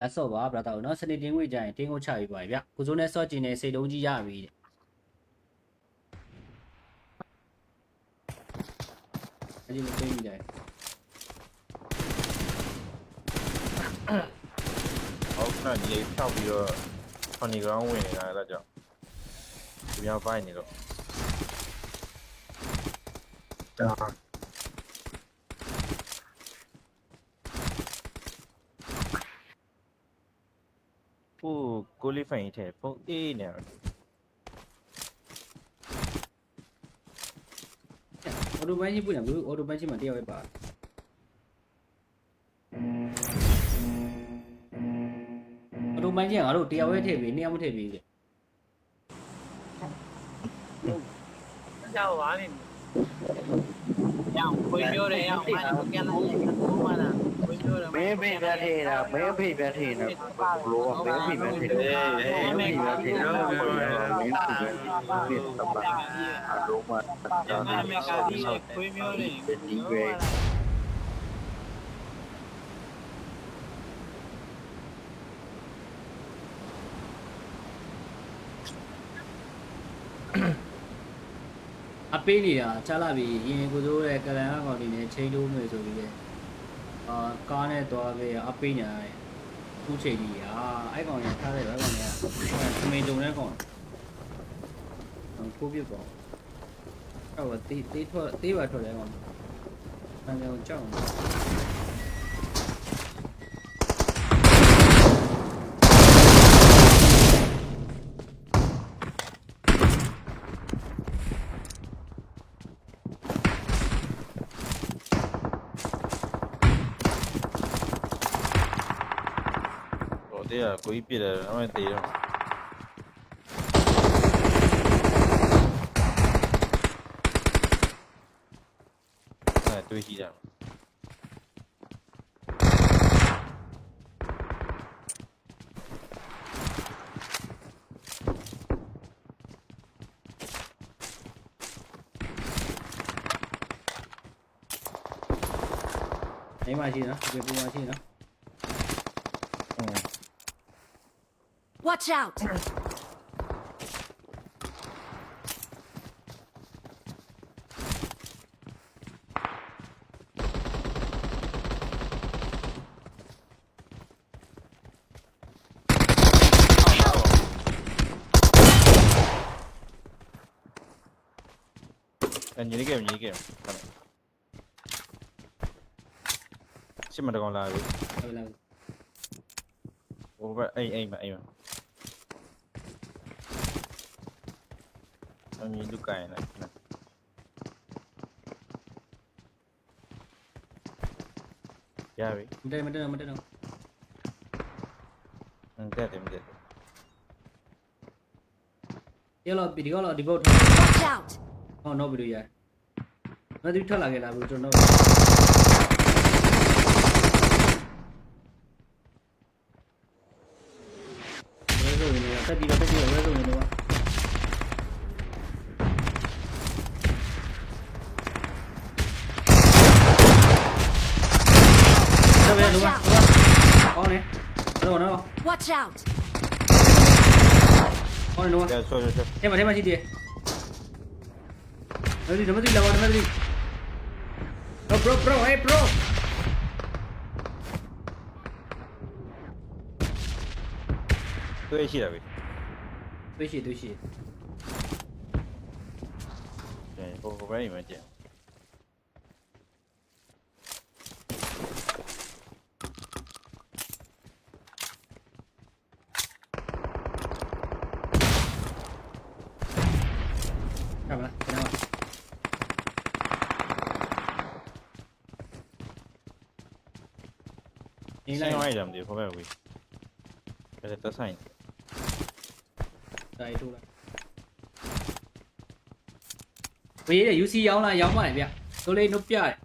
လက်စော့ပါဗလာတော့နော်စနေတင်းငွေကြရင်တင်းကိုချပြီးပါဗျကိုစိုးနဲ့စော့ကျင်နေစိတ်တုံးကြီးရပြီအဲ့ဒီမသိမိတယ်ဟုတ်ကဲ့ဒီဖြောက်ပြီးတော့funny ground ဝင်နေတာအဲ့ဒါကြောင့်ဒီမြောက်ပိုင်းနေတော့ဟိုကိုလေးဖိုင်ထဲပုံအေးနေတယ်အော်တိုဘန်းကြီးပွင့်တယ်ဘူးအော်တိုဘန်းကြီးမှာတယောက်ပဲပါအော်တိုဘန်းကြီးကငါတို့တယောက်ပဲထည့်ပြီးနှစ်ယောက်မထည့်ပြီးလေကြောက်ပါနေအောင်ခွေးပြောတယ်အောင်ဘာလို့ပြန်လာလဲဘိုးမလားခွေးပြောတယ် မင်းဖိပြထည့်တာမင်းဖိပြထည့်နေလို့မင်းဖိပြထည့်တယ်မင်းဖိပြထည့်တော့မင်းဖိပြဖြစ်သပါအလုံးမတာနာဆောက်ဆောက်ခွေးပြောတယ်ဒီကွယ်အပေးနေတာချလာပြီရင်ကိုစိုးရဲ့ကလန်အကောင်တွေနဲ့ချိန်လို့မယ်ဆိုပြီးလေကားနဲ့သွားပြီးအပေးညာခုချိန်ကြီးအဲ့ကောင်ကြီးထားတယ်ဗျကောင်ကြီးကမင်းတုံတဲ့ကောင်ကိုပြပေါ့အဲ့တော့တေးပါထွက်တယ်ကောင်အန်ကြောင်ကြောက်တဲ့ကိုကြီးပြတယ်အမှန်တေးတော့အဲ့တွေးကြည့်ကြအိမ်မှာရှိနော်ဒီပူမှာရှိနော် Watch out! ညီလေးကညီလေးကရှစ်မတကောင်လာပြီ ဟုတ်လား ဟိုဘက်အိမ်မအမီလူကိုင်းလိုက်ရပြီမတက်တော့တက်တယ် ရလို့ဒီကတော့ဒီဘုတ် Watch out! ဟောတော့ဗီဒီယိုရမသိထွက်လာခဲ့လားဘူးကျွန်တော်ဝဲဆိုနေတက်ပြီးဝဲဆိုနေတော့တော့ဘယ်လိုကောင်းနေတော့ Watch out! ကောင်းနေတော့ ကဲဆွဲ ထဲမှာရှိတယ်မသိလာပါမသိ bro hey bro တွေ့ရှိတာပြီ 对是ဟိုဘက်အိမ်မှာကျန်干嘛？干嘛？你ဆိုင်ဝို来，င်းတယ်မသိဘူးဘက်ဝေးအဲ့ဒါဆိုင်来住了。喂，有时摇啦，摇嘛嚟邊？到你碌邊？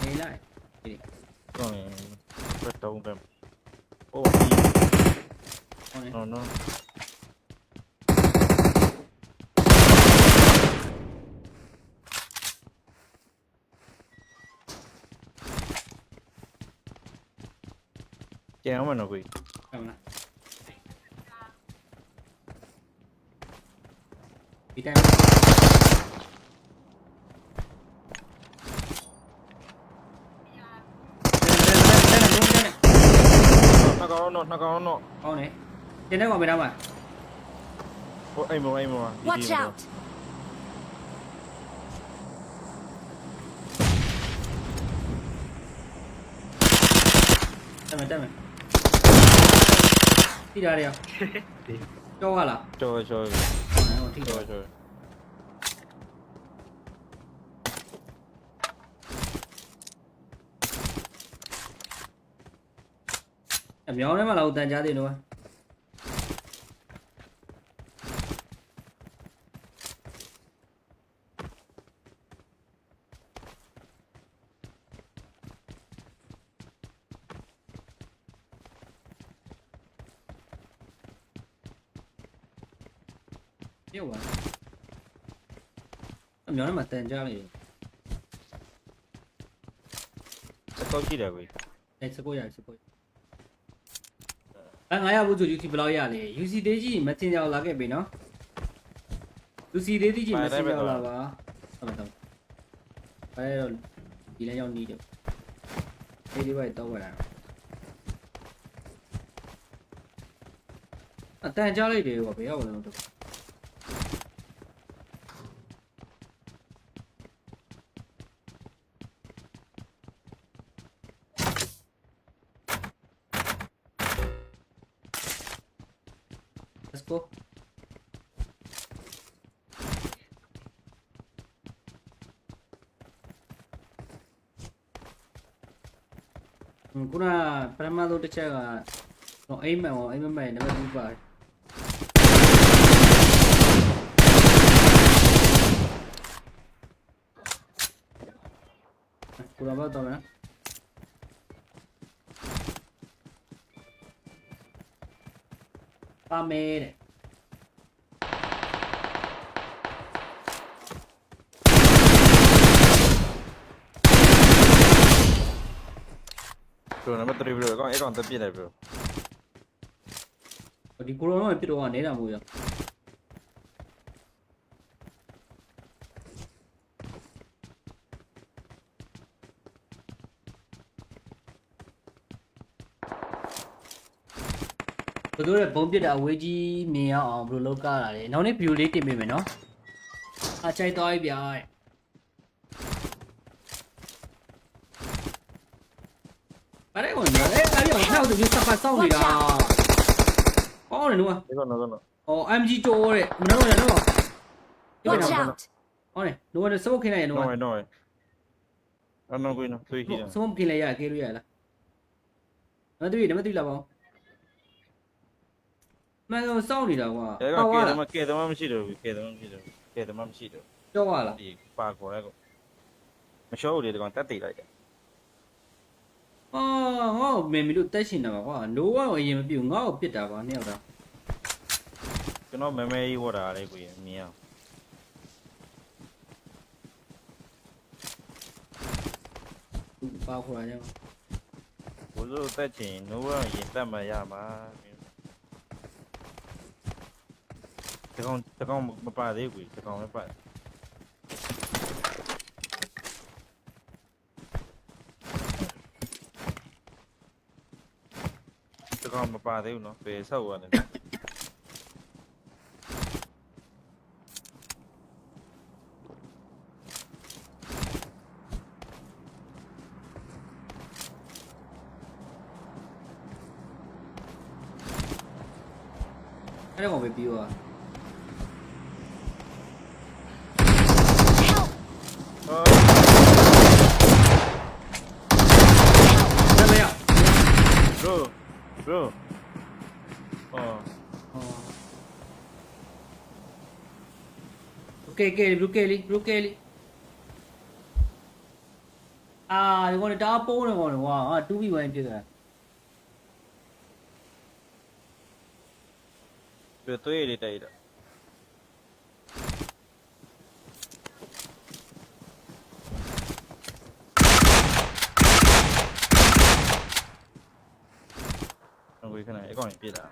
နေလိုက်ဒီ တော့ရင်ဘက်တုံးတယ်โอ้ ဟုတ်နေ no ကျန်အောင်မနော်ကို ဟုတ်လားဒီတိုင်း နှစ်ကောင်တော့ ကောင်းနေတင်တဲ့ကောင်မေးတော့မှာ ဟိုအိမ်မော Watch out! တက်မယ်တိတာရအောင်ကြောက်ရလား ကျော် ဟိုထိတော့အမြောင်းထဲမှာလာဦးတန်ကြားသေးနော်ပြုတ်သွားအမြောင်းထဲမှာတန်ကြားလေး တော့ကြည့်တယ်ကို အဲစကိုရ900ဘူးဆို UC ဘယ်လောက်ရလဲ UC တေးကြီး Messenger လာခဲ့ပြီနော် UC တေးကြီး Messenger လာပါဟုတ်တော့အဲတော့ဒီလမ်းရောက်နေတယ်ဒီဘက်တော့ဝင်လာအတန်ကြားလိုက်တယ်ကွာဘယ်ရောက်လဲတော့ Let's go. Kuna Pramado de Chaga. No, aim, never do by. Kuna ba to na? Pamere. Bro, number 3 bro. Con ấy còn tập gì này bro. Di kulo no pido wa nera mo ya. Bữa tối bóng biết đã với chi mì à bro lâu ca là đấy nó nếp view lấy tiền mình nó à chạy tôi bị ai ở đây còn đấy cái điều theo từ như sắp sau thì là có này đúng không Cái con MG cho đấy nó rồi nó rồi Watch out! có này đúng rồi số khi này đúng không rồi. Anh nó quên nó, tôi khi nào. số khi này à kia rồi là nó tuy là bao mà nó sau thì là quá Cái con kia tao mà chỉ được, kia tao mà chỉ được. cho qua là Thì ba của nó. Mà show thì còn test tỷ lại. mình được test xin nào quá nếu mà gì mà biểu ngó biết đã quá nhiều đâu Cái nó mày vô đà đây quỷ nhiều. bao khóa nhau Bố dô test chỉ nó hiện tại mà ya mà. Cái con một ba đấy quỷ, cái con mấy bạn. Cái con một ba đấy nó về sâu rồi này. cái đó còn bị biểu à đây bây giờ Bro. ok ok đi အာဒီကောင်တားပိုးနေကောင်ကွာငါ2v1ဖြစ်တာ ပြသွေးလေးတိုက်တော့ငွေခဏအကောင်ကြီးပြတာ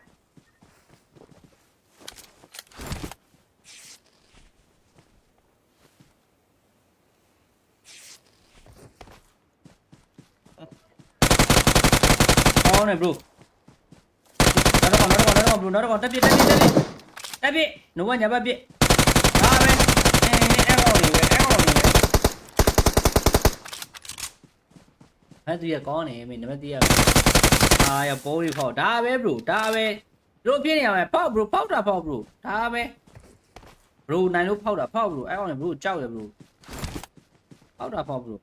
အော်နေ bro နောက်တော့တက်ပြတက်နှုတ်ကညာဘက်ပြဒါပဲအဲ့ကောင်နေပဲအဲ့သူရကောင်းနေမင်းနံပါတ်3ရအာရပိုးရီဖောက်ဒါပဲ bro ဒါပဲတို့ပြည့်နေရမယ်ဖောက် bro ဖောက်တာဖောက် bro ဒါပဲ bro နိုင်လို့ဖောက်တာဖောက် bro အဲ့ကောင်နေ bro ကြောက်တယ် bro ဖောက်တာဖောက် bro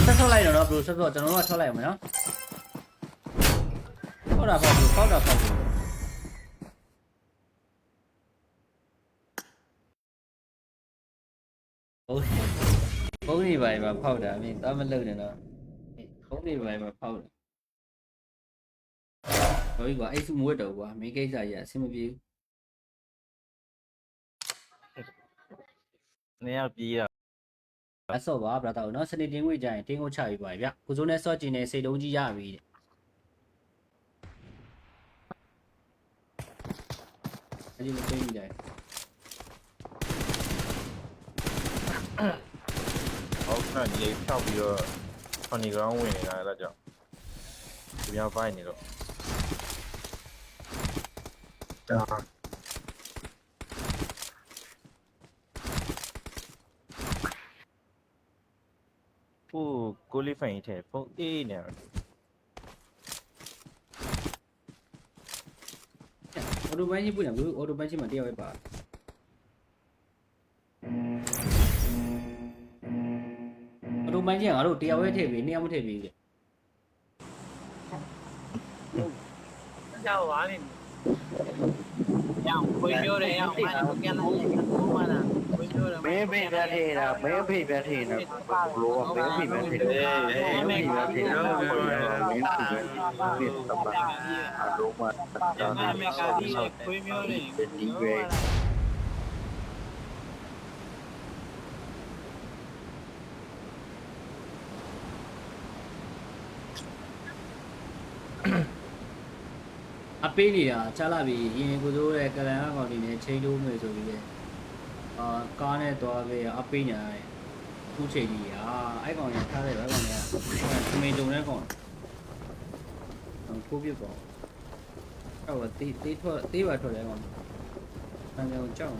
ဆက်ထုတ်လိုက်တော့နော် bro ဆက်ထုတ်ကျွန်တော်တို့ကထုတ်လိုက်အောင်မယ်နော်ဖောက်တာဖောက် bro ဖောက်တာဖောက် bro ဘုံနေပါမှာဖောက်တာမင်းသွားမလုံနဲ့နော်ဘုံနေပါမှာဖောက်တာဟိုကြီးကွာအဲ့စုမွေးတော့ကွာမင်းကိစ္စကြီးအဆင်မပြေဘူး နေရပြေးတာ အဆော့ပါဗျာတော့နော်စနေတင်းငွေကြရင်တင်းကိုချပြီးပါဗျကိုစိုးနဲ့စော့ကျင်နေစိတ်တုံးကြီးရပြီတဲ့အဲ့ဒီမသိဘူးကြတယ် ဟုတ်ကဲ့ညီဖြောက်ပြီးတော့funny ground ဝင်နေတာအဲ့ဒါကြောင့်ဒီများပိုင်းနေတော့ဟိုကိုလေးဖိုင်ထဲဖုန်းအေးနေတယ် အော်တိုဘန်းကြီးပွင့်တယ်ဘူးအော်တိုဘန်းကြီးမှာတယောက်ပဲပါအော်တိုဘန်းကြီးကငါတို့တယောက်ပဲထည့်ပြီးနှစ်ယောက်မထည့်ပြီးလေ ကြောက်ပါလိမ့်ရောင်ခွေပြောတယ်ရောင်မန်ပြန်လာလေကိုမနာခွေပြောတယ် မင်းဖိပြထည့်တာမင်းဖိပြထည့်နေဘလို့မင်းဖိပြထည့်တယ်မင်းဖိပြထည့်တယ်မင်းဖိပြထည့်တယ်တပါအလုံးမတာ မကာဒီခွေပြောတယ် ဒီပဲ အပေးနေတာချလာပြီရင်ကိုစိုးရဲ့ကလန်အကောင်ဒီနဲ့ချိန်တိုးမယ်ဆိုပြီးလေအာကားနဲ့သွားပြီးအပေးညာရဲ့ခုချိန်ကြီးอ่ะအဲ့ကောင်ရထားတယ်ပဲကောင်ရသမင်တုံတဲ့ကောင်ကိုပြစ်ပေါ့အဲ့တော့တေးထွက်တေးပါထွက်တယ်ကောင်ဆန်းကြောင်ကြောက်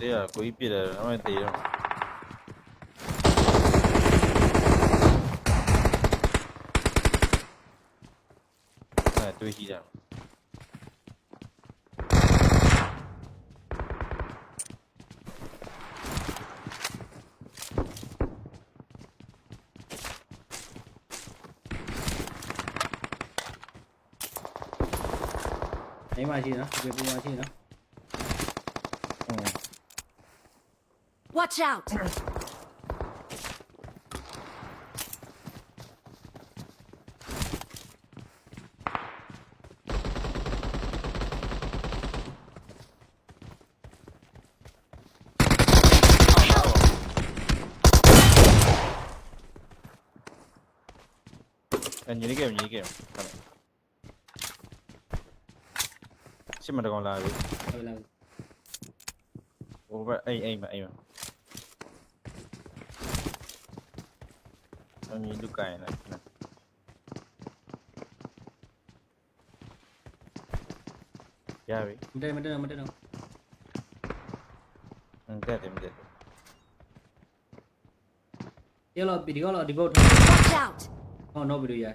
တဲ့ကိုကြီးပြတယ်အမှန်တေးတော့အဲ့တွေးကြည့်တာအိမ်မှာရှိနော်ဒီပုံမှာရှိနော် Watch out! ညီလေးကညီလေးကရှင်းမတကောင်လာပြီ ဟုတ်လား ဟိုဘက်အိမ်မအမီလူကိုင်းလာရပြီ မတက်တော့တက်တယ် ရလောဒီကတော့ဒီဘုတ် Watch out! ဟောတော့ဗီဒီယိုရ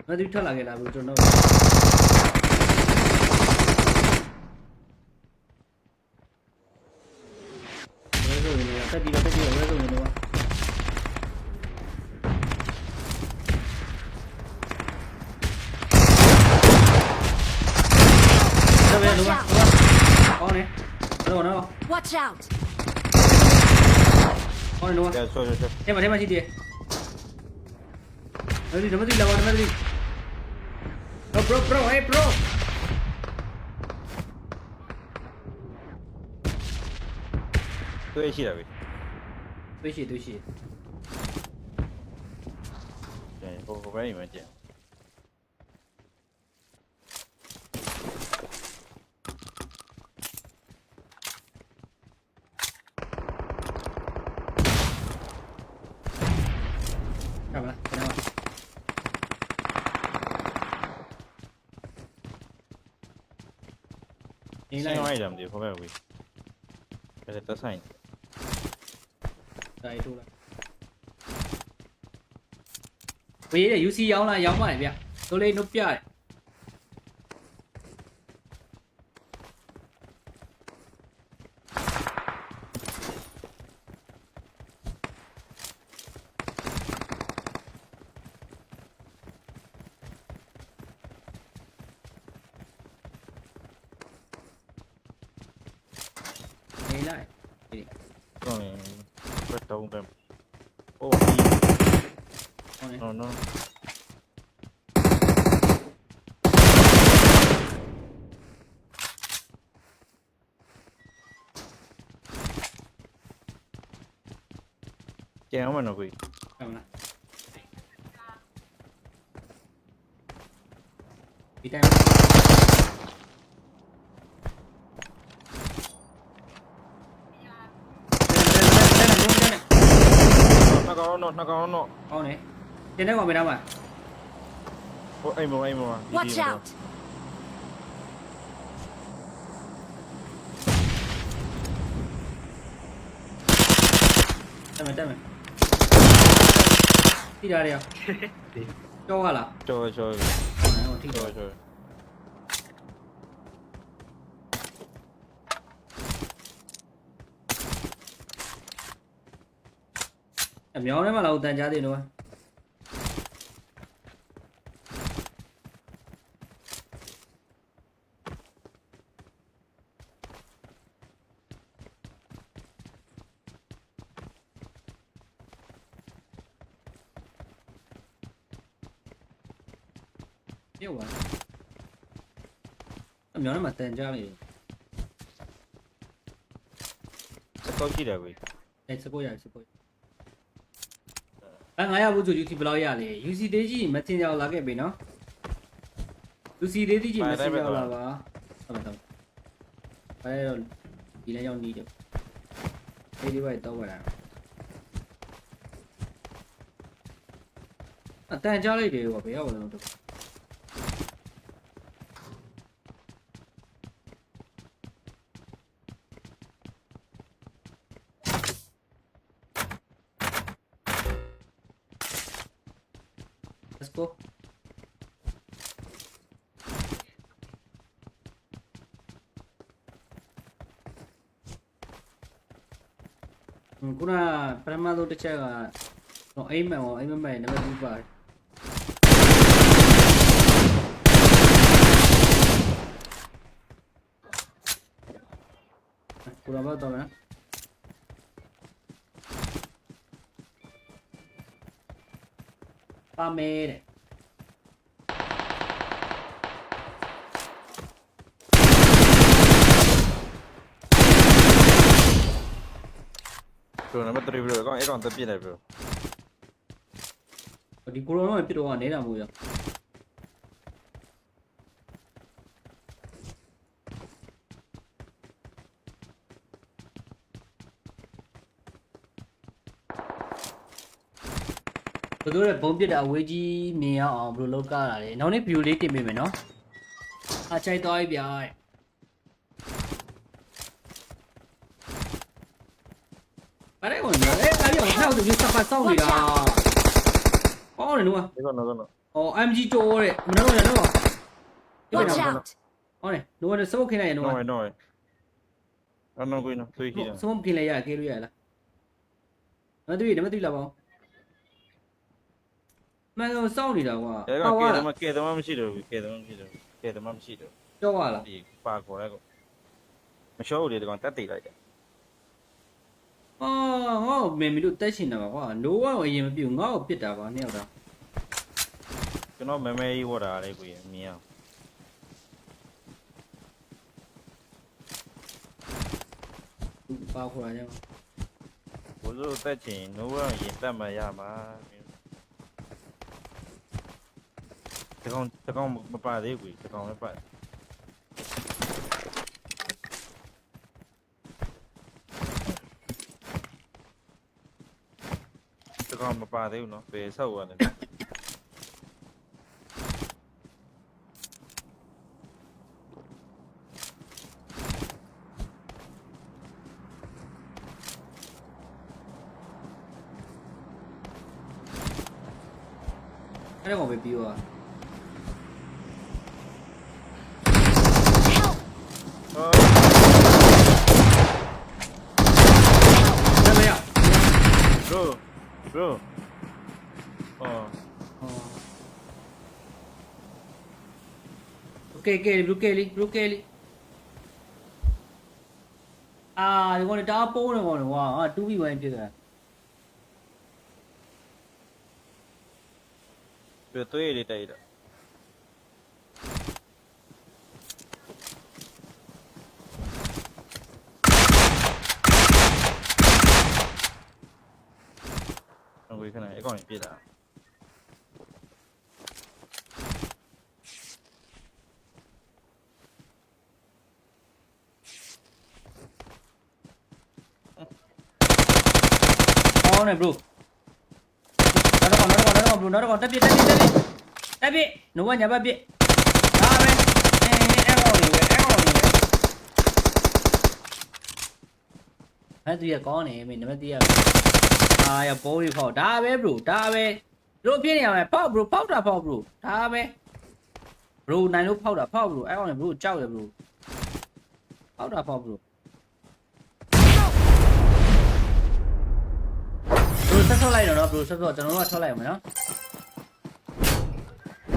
ငါဒီထွက်လာခဲ့လားဘူးကျွန်တော် တက်ကြည့်တော့ဝဲဆုံးနေတော့တော့ဘယ်လိုကောင်းနေတော့နော် Watch out! ကောင်းနေတော့ ကဲဆောဆော ထဲမှာရှိတယ်ဒီဓမ္မတိလာဓမ္မတိ bro hey bro တွေ့ရှိတယ်ဗျ တွေ့ရှိ ဟိုဘယ်မှာကျန် 干嘛？干嘛？你 ဆိုင် 来 ဝိုင်းတယ်မသိဘူးဘယ်ဝေးဘယ်သက်ဆိုင် 来住了。喂的 UC 摇啦，摇嘛那边，都来弄边。没来， တော့ရင်ဘယ်တော့ပဲโอ้ 好嘞。 no no ကျန်အောင်မနော်ကို 干嘛？你带。နှစ်ကောင်တော့ 好嘞，现在我没打完。 ဟိုအိမ်မော Watch out! 带没。踢哪里啊？交下了。 ကျော် 哎，我踢到。瞄的嘛，老单家的喏。别玩。瞄的嘛，单家的。 စကောက်ရှိတယ်ကို 哎，吃过呀。哎，俺也不做 UC 不老呀嘞，UC 这几没听着那个呗喏。UC 这几没听着了吧？哎呦，你来要你的，这里外倒过来。啊，单家里的我不要了，都。Let's go. Kuna permado de chaga. No, aim me, never do bad. Kuna ba to na? Pamere. Bro, number 3 bro. Kau ekor tepi dah bro. Di kulo no piro ane na mo ya. Tôi là bóng biết đã với gì mẹ ở bro lâu cả lại nó nếp view lấy tìm mình nó à chạy tôi bị ai ở đây còn nữa đấy cái điều theo từ như sắp phát xong rồi à có này đúng không Ekor MG cho đấy nó rồi nó rồi Watch out! có này đúng rồi số khi này đúng no không no. Ano ko ino? Tuy hiya. số khi này à kia rồi là နံပါတ်3လာပါဦးမန်ဆိုစောင့်နေတာကွာ အဲ့ ဟော က ရ ကဲသမားမရှိတော့ဘူးကဲသမားမရှိတော့ကဲသမားမရှိတော့ ကြောက်ရလား ဒီပါခေါ်လိုက်ကောမလျှော့ဘူးလေဒီကောင်တက်တိတ်လိုက်တယ် အော်ငါ့ကိုမင်းမီလို့တက်ရှင်တာပါကွာနိုးဝါအရင်မပြုတ်ငါ့ကိုပစ်တာပါနှစ်ယောက်တာ ကျွန်တော်မဲမဲကြီးဝတ်တာလေကိုကြီးမြင်အောင် ပါခေါ်ရအောင် ဘိုးစိုးတက်ချင်နိုးဝရင်တက်မှရမှာဒီကောင်မပါသေးဘူးဒီကောင်လည်းပါဒီကောင်မပါသေးဘူးနော်ဘယ်ဆောက်ရတယ်အဲ့ဒါကောင်ပဲပြီးသွား အော် နမရ bro အော် Okay, Kelly. အာဒီကောင်တားပိုးနေကောင်ကွာဟာ 2v1 ဖြစ်တာ ပြသွေးလေးတိုက်တာငွေခဏအကောင့်ပြည့်တာအော်နေ bro နောက်တော့တက်ပြနိုးဝညာပတ်ပြဒါပဲအဲ့ကောင်နေပဲအဲ့သူရကောင်းနေမင်းနံပါတ်3ရအာရပိုးရီဖောက်ဒါပဲ bro ဒါပဲတို့ပြည့်နေရမယ်ဖောက် bro ဖောက်တာဖောက် bro ဒါပဲ bro နိုင်လို့ဖောက်တာဖောက် bro အဲ့ကောင်နေ bro ကြောက်တယ် bro ဖောက်တာဖောက် bro ဆက်ဆော့လိုက်တော့နော် bro ဆက်ဆော့ကျွန်တော်တို့ကထွက်လိုက်အောင်မယ်နော်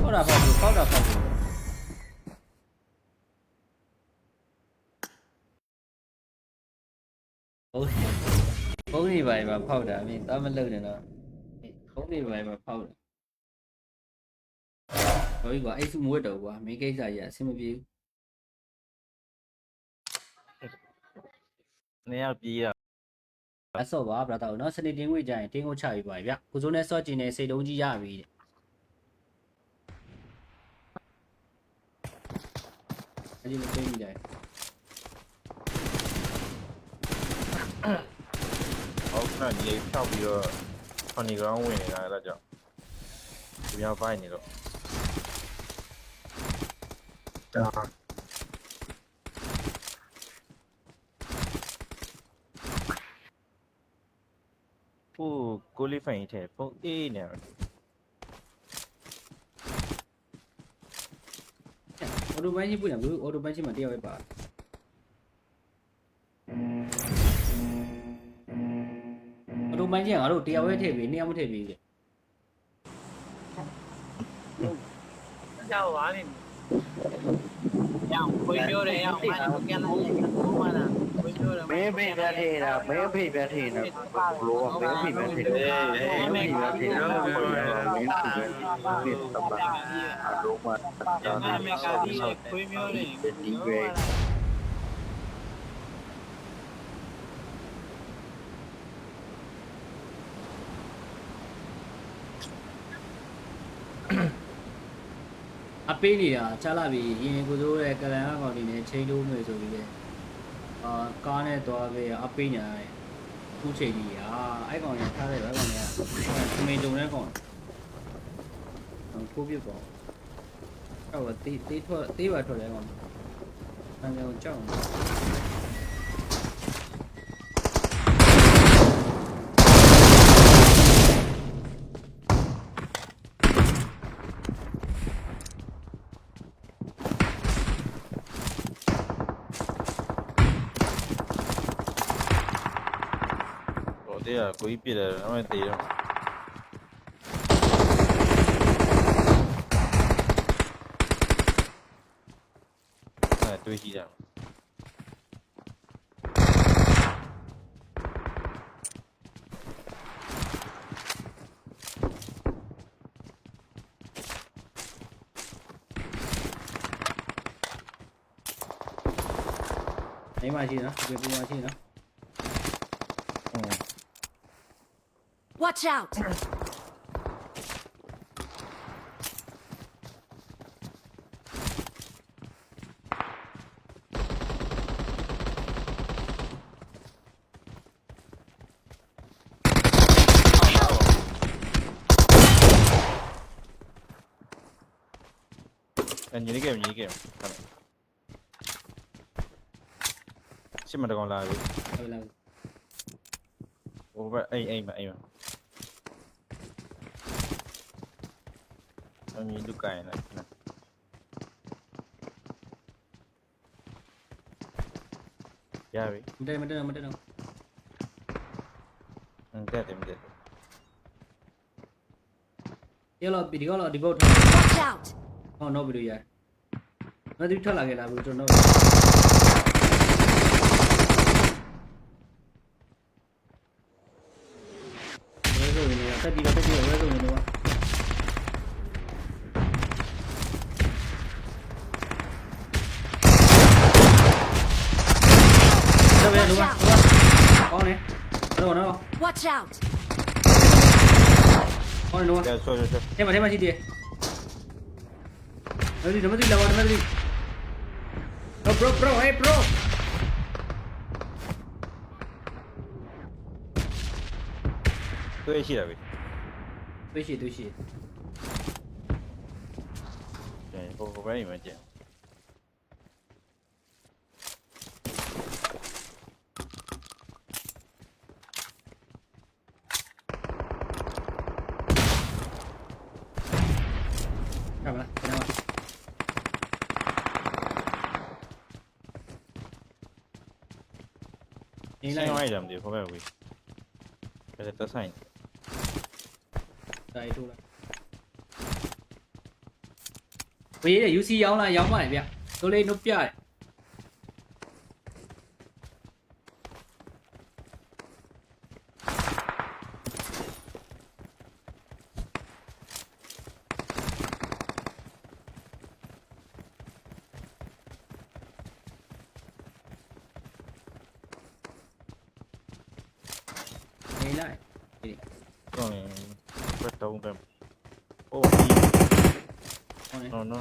ဖောက်တာဖောက် bro ဖောက်တာဖောက် bro ဘုံနေပါမှာဖောက်တာမင်းသားမလုံနဲ့နော်ဘုံနေပါမှာဖောက်တာဟိုကြီးကွာအဲ့စုမွေးတော့ကွာမင်းကိစ္စကြီးအဆင်မပြေဘူး နေရပြေးတာ အဆော့ပါဗလာတော့နော်စနေတင်းဝေးကြရင်တင်းကိုချပြီးပါဗျကိုစိုးနဲ့ဆော့ကျင်နေစိတ်လုံးကြီးရပြီတဲ့အဲ့ဒီမသိဘူးကြတယ် အောက်ကနေဖြောက်ပြီးတော့funny ground ဝင်နေတာအဲ့ဒါကြောင့်ဒီမြောက်ပိုင်းနေတော့ဟိုကိုလီဖိုင်ထဲပုံအေးနေတယ် အော်တိုဘိုင်းကြီးပွင့်တယ်ဘလို့အော်တိုဘိုင်းကြီးမှာတယောက်ပဲပါအော်တိုဘိုင်းကြီးကငါတို့တယောက်ပဲထည့်ပြီးနှစ်ယောက်မထည့်ပြီးလေ ကြောက်ပါလိမ့်ရအောင်ခွေးပြောတယ်ရအောင်မင်းကိုပြန်လိုက်ကိုမနာခွေးပြောတယ် မင်းဖိပြထည့်တာမင်းဖိပြထည့်တာဘလို့မင်းဖိပြထည့်တယ်မင်းဖိပြထည့်တာမင်းဖိပြထည့်တာမင်းတပါအလုံးမတာ ငါမကဒီခွေးပြောတယ် ဒီပဲ အပေးနေတာချလာပြီရင်ကိုစိုးရဲ့ကလန်ကောင်ဒီနဲ့ချိန်တိုးမယ်ဆိုပြီးလေအာကားနဲ့သွားပြီးအပေးညာရဲ့ခုချိန်ကြီးအဲ့ကောင်ရထားတယ်အဲ့ကောင်ရအမေတုံတဲ့ကောင်ကိုပြပေါ့အဲ့တော့တေးပါထွက်တယ်ကောင်အန်ကောင်ကြောက် သေးရကိုကြီးပြစ်တယ်တော့မသေးတော့အဲတွေးကြည့်ကြနေမရှိနော်ဒီပူမရှိနော် Watch out! ညီလေးကညီလေးကရှစ်မတကောင်လာပြီ ဟုတ်လား ဟိုဘက်အိမ်မအမြင်လူကိုင်းလိုက်ရပြီ မတက်တော့ တက်တယ် ရလောဒီကောဒီဘုတ်ထား Watch out! ဟောတော့ဗီဒီယိုရမသူထွက်လာခဲ့လားဘူးကျွန်တော်ဝဲဆိုနေရတက်ပြီးတော့ဝဲဆိုနေတော့တော့ရတော့ဟောနေတော့ Watch out! ဟောနေတော့ ကဲဆွဲ ထဲမှာရှိတယ်ဓမ္မတိလာဓမ္မတိ bro hey bro တွေ့ရှိရပြီ 对是对是 ဟိုဘက်အိမ်မှာကျန် 干嘛干嘛你 ဆိုင် 来 ရိုက်တယ်မသိဘူးဟိုဘက်ဝေးဒါတက်ဆိုင် 带出来ဘေးတဲ့ UC ရောင်းလာရောင်းပါလေဗျတို့လေးနှုတ်ပြတယ်နေလိုက် တော့ဘက်တော့ဘက်အိုး ဟောနေ no no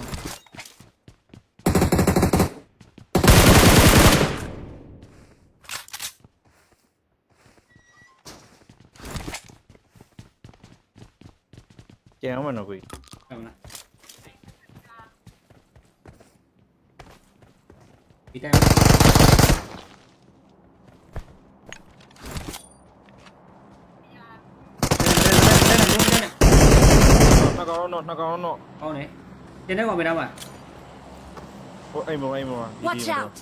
ကျန်အောင်မနော်ကို 干嘛ဒီတိုင်း နှစ်ကောင်တော့ ကောင်းတယ်ကျင်းတဲ့ကောင်ပဲတော့ပါ ဟိုအိမ်မော Watch out!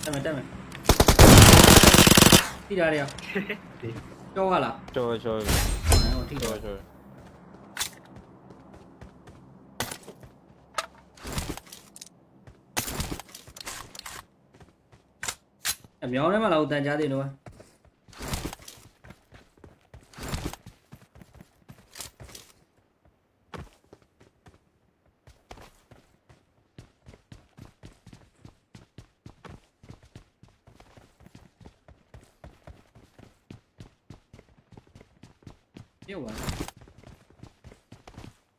တက်မယ်ထိတာရကြောက်ရလား ကျော် ဟောထိတော့ ကျော် အမြောင်းထဲမှာလာဦးတန်ကြားသေးတော့ပြောပါ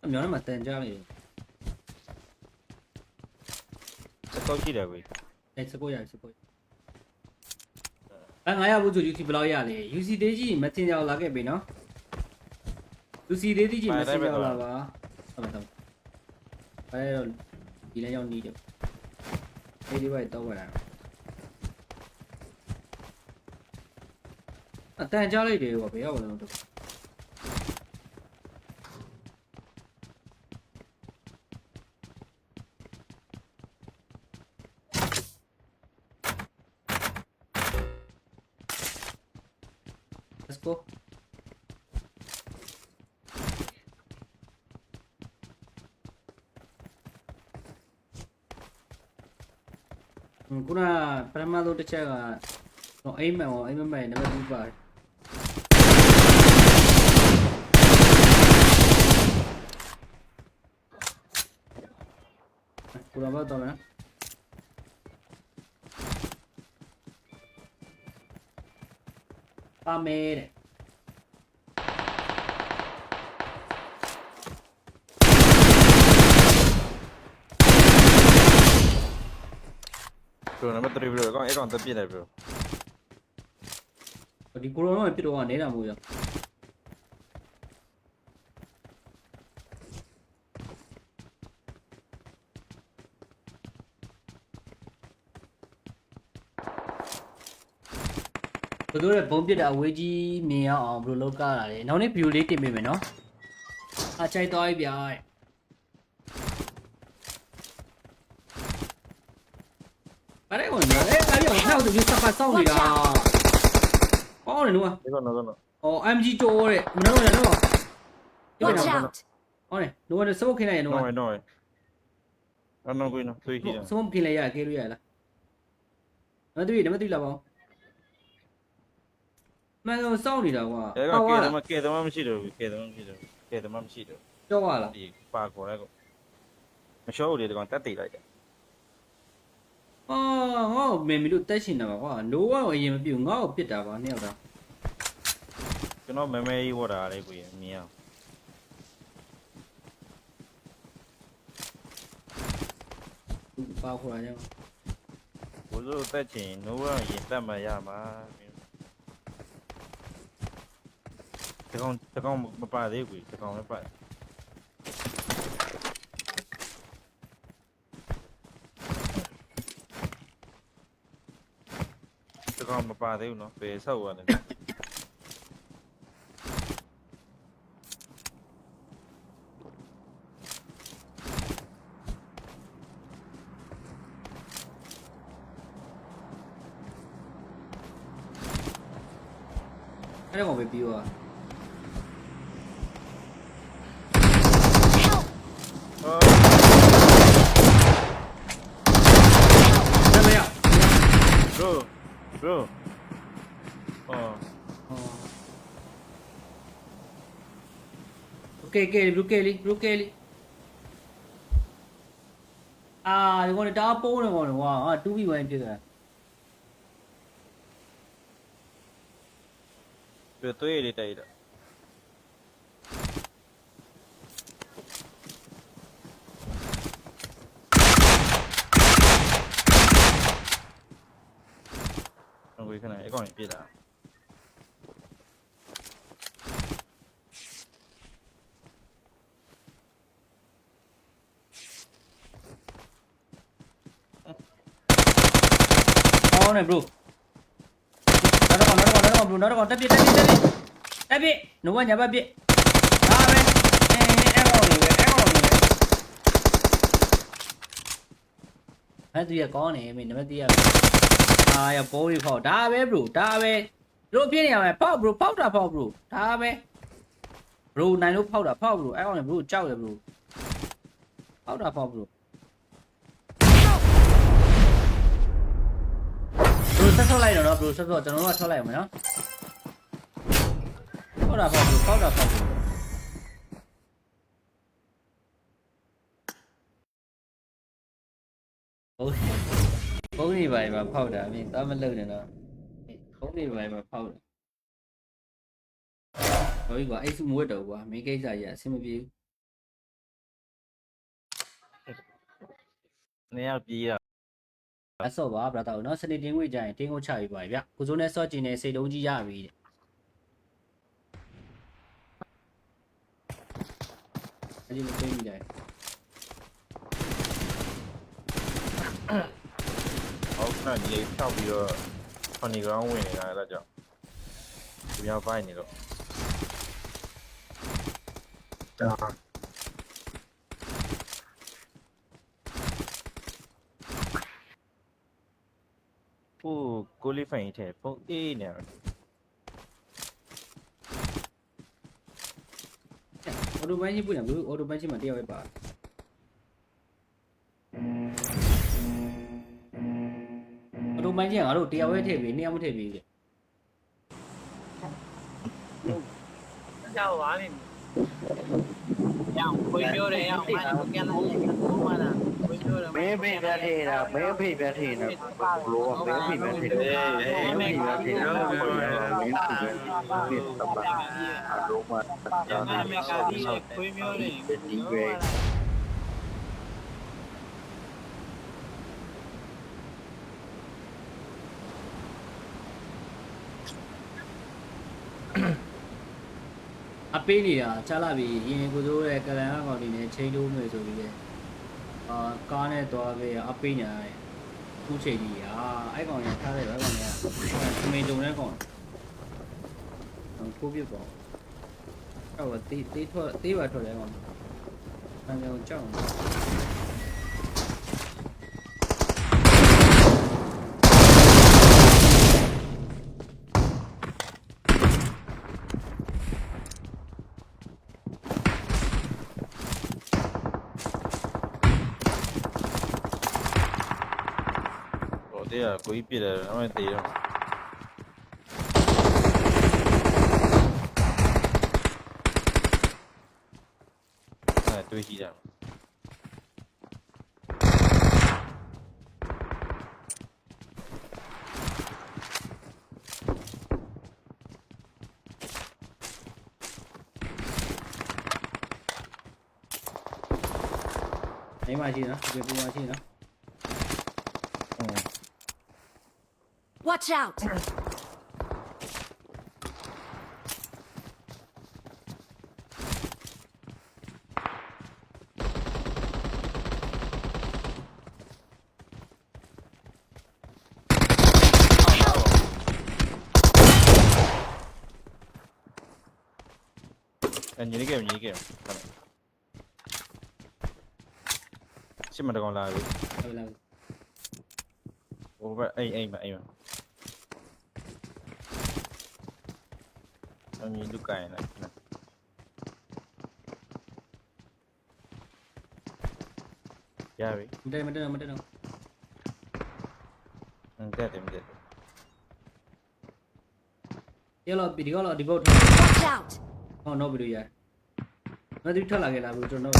အမြောင်းထဲမှာတန်ကြားနေတယ် စကောက်ကြည့်တယ်ကို စပို့ရ900ဘူးဆို UC ဘယ်လောက်ရလဲ UC သေးကြီးမတင်ရောက်လာခဲ့ပြီနော် UC သေးကြီးမတင်ရောက်လာပါဟုတ်တယ်အဲတော့ဒီလည်းရောက်နေတယ်ဒီဘက်တော့ဝင်လာအတန်ကြားလိုက်တယ်ကွာဘယ်ရောက်လဲတော့ go ခုနပထမဆုံးတစ်ချက်ကတော့အိမ်မန်ရောအိမ်မန်ရဲ့နံပါတ်2ပါတယ်ကိုလာတော့မယ်ပါမယ်တဲ့ bro number 3 bro အကောင်တက်ပြစ်တယ် bro ဒီကိုရိုနာပြစ်တော့နေတာမို့ရသူတို့ရဲ့ဘုံပြစ်တာအဝေးကြီးမြင်ရအောင်ဘယ်လိုလုပ်ကားတာလဲနောက်နေ့ view လေးတင်ပေးမယ်နော်အချိုက်သွားပြီဗျာဘာလဲကောလဲအဲ့ဒီအောင်ဟောက်သူစပတ်စောင်းနေတာအော်လေနော် ဒီကောင်တော့ အော် MG ကျော်တဲ့မနော်နော် Watch out! ဟုတ်တယ်နိုးရစမုတ်ခင်းလိုက်ရနော် no no going no သွေးကြီး စမုတ်ခင်းလိုက်ရကေးလို့ရလားနံပါတ်3လာပါဦးမန်တော့စောင်းနေတာကွာ အဲ့ကောင်ကဲတော့မရှိတော့ဘူးကဲတော့မရှိတော့ ကြောက်ရလား ဒီပါခေါ်လိုက်ကောမရှော့ဘူးလေဒီကောင်တက်တိလိုက်တယ် အော်ငါ့မင်းမီလို့တက်ရှင်တာပါကွာနိုးကတော့အရင်မပြုတ်ငါ့ကိုပစ်တာပါနှစ်ယောက်တာ ကျွန်တော်မဲမဲကြီးဝတ်တာလေးကိုမြင်အောင် သူပါခေါ်တာကြောင့် ဘိုးတို့တက်ချင်နိုးရရင်တက်မှရမှာဒီကောင်မပါသေးဘူးဒီကောင်လည်းပါဒီကောင်မပါသေးဘူးနော်ဘယ်ဆောက်ရလဲ အဲ့ဒါကောင်ပဲပြီးသွား Help! ဒါမရ bro โอเคဘလူးကဲလီအာဒီကောင်တားပိုးနေကောင်ကွာငါ 2v1 ဖြစ်တာ ပြသွေးလေးတိုက်တာငွေခဏအကောင်ပြစ်တာအော်နေ bro နောက်တော့တက်ပြနိုးဝညာဘက်ပြဒါပဲအဲ့ကောင်နေပဲအဲ့ဒီကကောင်းနေမင်းနံပါတ်3ရအာရပိုးရီဖောက်ဒါပဲ bro ဒါပဲတို့ပြင်းနေရမယ်ဖောက် bro ဖောက်တာဖောက် bro ဒါပဲ bro နိုင်လို့ဖောက်တာဖောက် bro အဲ့ကောင်နေ bro ကြောက်ရ bro ဖောက်တာဖောက် bro ဆက်ထုတ်လိုက်တော့ bro ဆက်ထုတ်ကျွန်တော်တို့ကထုတ်လိုက်အောင်နော်ဖောက်တာဖောက် bro ဖောက်တာဖောက် bro ဘုံနေပါမှာဖောက်တာမင်းသားမလုံနဲ့တော့ဘုံနေပါမှာဖောက်တာဘာကြီးကွာအဲ့စုမွေးတော့ကွာမင်းကိစ္စကြီးအဆင်မပြေဘူး နေရပြေးတာ အဆော့ပါဗလာတော့နော်စနေတင်းငွေကြရင်တင်းကိုချပြီးပါဗျကိုစိုးနဲ့စော့ကျင်နေစိတ်လုံးကြီးရပြီတဲ့အဲ့ဒီမသိမိတယ် ဟုတ်ကဲ့ဒီဖြောက်ပြီးတော့ funny ground ဝင်နေတာအဲ့ဒါကြောင့်ဒီများပိုင်းနေတော့ ကိုလီဖိုင်ထဲပုံအေးနေတယ် အော်တိုဘိုင်းကြီးပွင့်တယ်ဘူးအော်တိုဘိုင်းကြီးမှာတယောက်ပဲပါအော်တိုဘိုင်းကြီးကငါတို့တယောက်ပဲထည့်ပြီးနှစ်ယောက်မထည့်ပြီးလေ ကြောက်ပါလိမ့်ရအောင်ခွေပြောတယ်ရအောင်မိုင်းကိုကန်လိုက်ကိုမနာခွေပြောတယ် မင်းဖိပြထည့်တာမင်းဖိပြထည့်နေလို့မင်းဖိပြထည့်တယ်မင်းဖိပြထည့်လို့မင်းဖိပြထည့်တယ်မင်းသဘာအလုံးမ ကျန်တဲ့မေကာဒီခွေပြောတယ်ဒီကွယ် အပေးနေတာချလာပြီရင်ကိုစိုးရဲ့ကလန်အကောင်ဒီနဲ့ချိန်တိုးမယ်ဆိုပြီးလေကားနဲ့သွားပြီးအပေးညာရဲ့ခုချိန်ကြီးအဲ့ကောင်ရထားတယ်အဲ့ကောင်ရအမေတုံတဲ့ကောင်ထိုးပြပေါ့အဲ့တော့တေးပါထွက်တယ်ကောင်အန်ကောင်ကြောက်တဲ့ကကိုကြီးပြစ်တယ်တော့မတည်တော့အဲ့တွေးကြည့်တာနေမရှိနော်ဒီပူမရှိနော် Watch out! ညီလေးကရှစ်မတကောင်လာပြီ ဟုတ်လား ဟိုဘက်အိမ်မအမြင်လူကိုင်းလိုက်ရပြီ မတက်တော့တက်တယ် ရလို့ဒီကောဒီဘုတ် Watch out! ဟောတော့ဗီဒီယိုရမသိထွက်လာခဲ့လားဘူးကျွန်တော်ဝ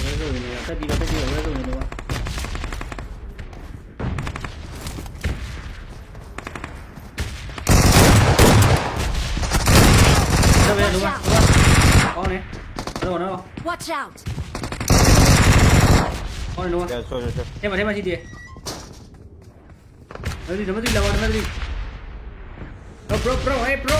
ဲဆိုနေတယ်တက်ပြီးဝဲဆိုနေတယ်ကွာတော့ရတော့အော်နေတော့ Watch out! အော်နေတော့ ကဲဆော ထဲမှာရှိတယ်မသိလာပါမသိ bro hey bro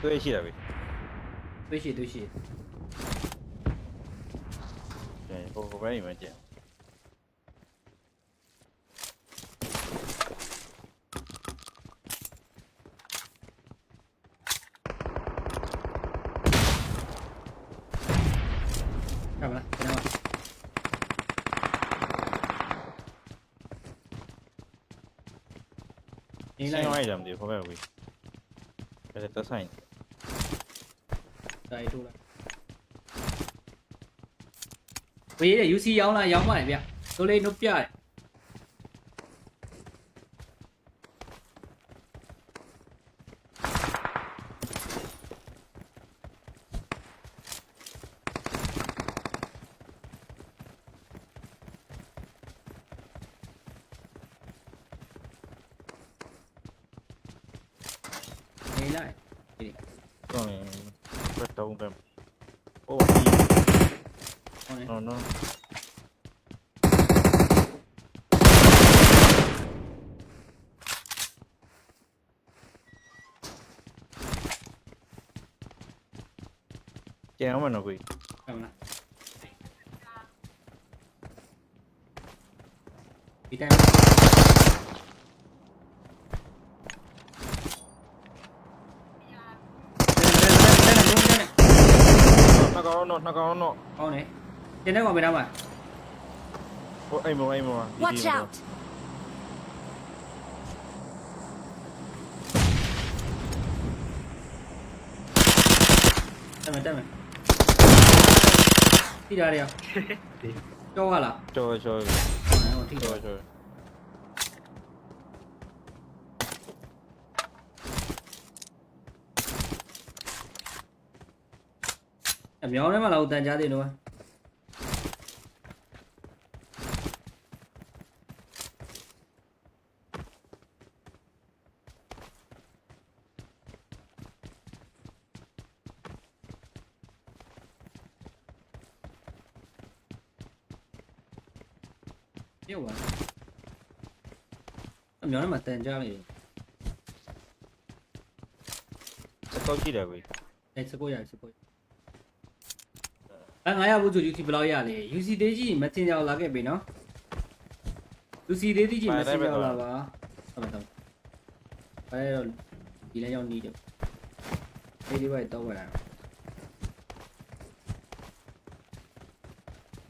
တွေးရှိတာပြီ တွေ့ရှိ ဟိုဘက်အိမ်မှာကျန် ကမလားကျွန်တော်နေ ဆိုင် လိုက် ဝိုင်းကြတယ်ဟိုဘက်ဝေးဒါတက်ဆိုင် တိုင်းထိုးလိုက်ဘေးရဲ့ UC ရောင်းလားရောင်းပါလေဗျတို့လေးနှုတ်ပြတယ်နေလိုက် တော့ဘက်တော့ဘက်โอ้ ဟောနေ no ကျန်အောင်မနော်ကို ကမလားဒီတိုင်းနှစ်ကောင်တော့ ဟောနေတင်းတဲ့ကောင်ပဲတော့မှာ ဟိုအိမ်မော Watch out! တက်မယ်တိတာရကြောက်ရလား ကျော် ဟိုထိတော့ ကျော် အမြောင်းထဲမှာလာဦးတန်ကြားသေးတော့ပြောပါအမြောင်းထဲမှာတန်ကြားနေတယ် စကောက်ကြည့်တယ်ဗျ အဲစကိုရ900ဘူးကျူ UC ဘယ်လောက်ရလဲ UC သေးကြီးမတင်ကြလာခဲ့ပြီနော် UC သေးကြီးမတင်ကြလာပါဟုတ်တယ်အဲတော့ဒီလည်းရောက်နေတယ်ဒီဘက်တော့ဝယ်လာ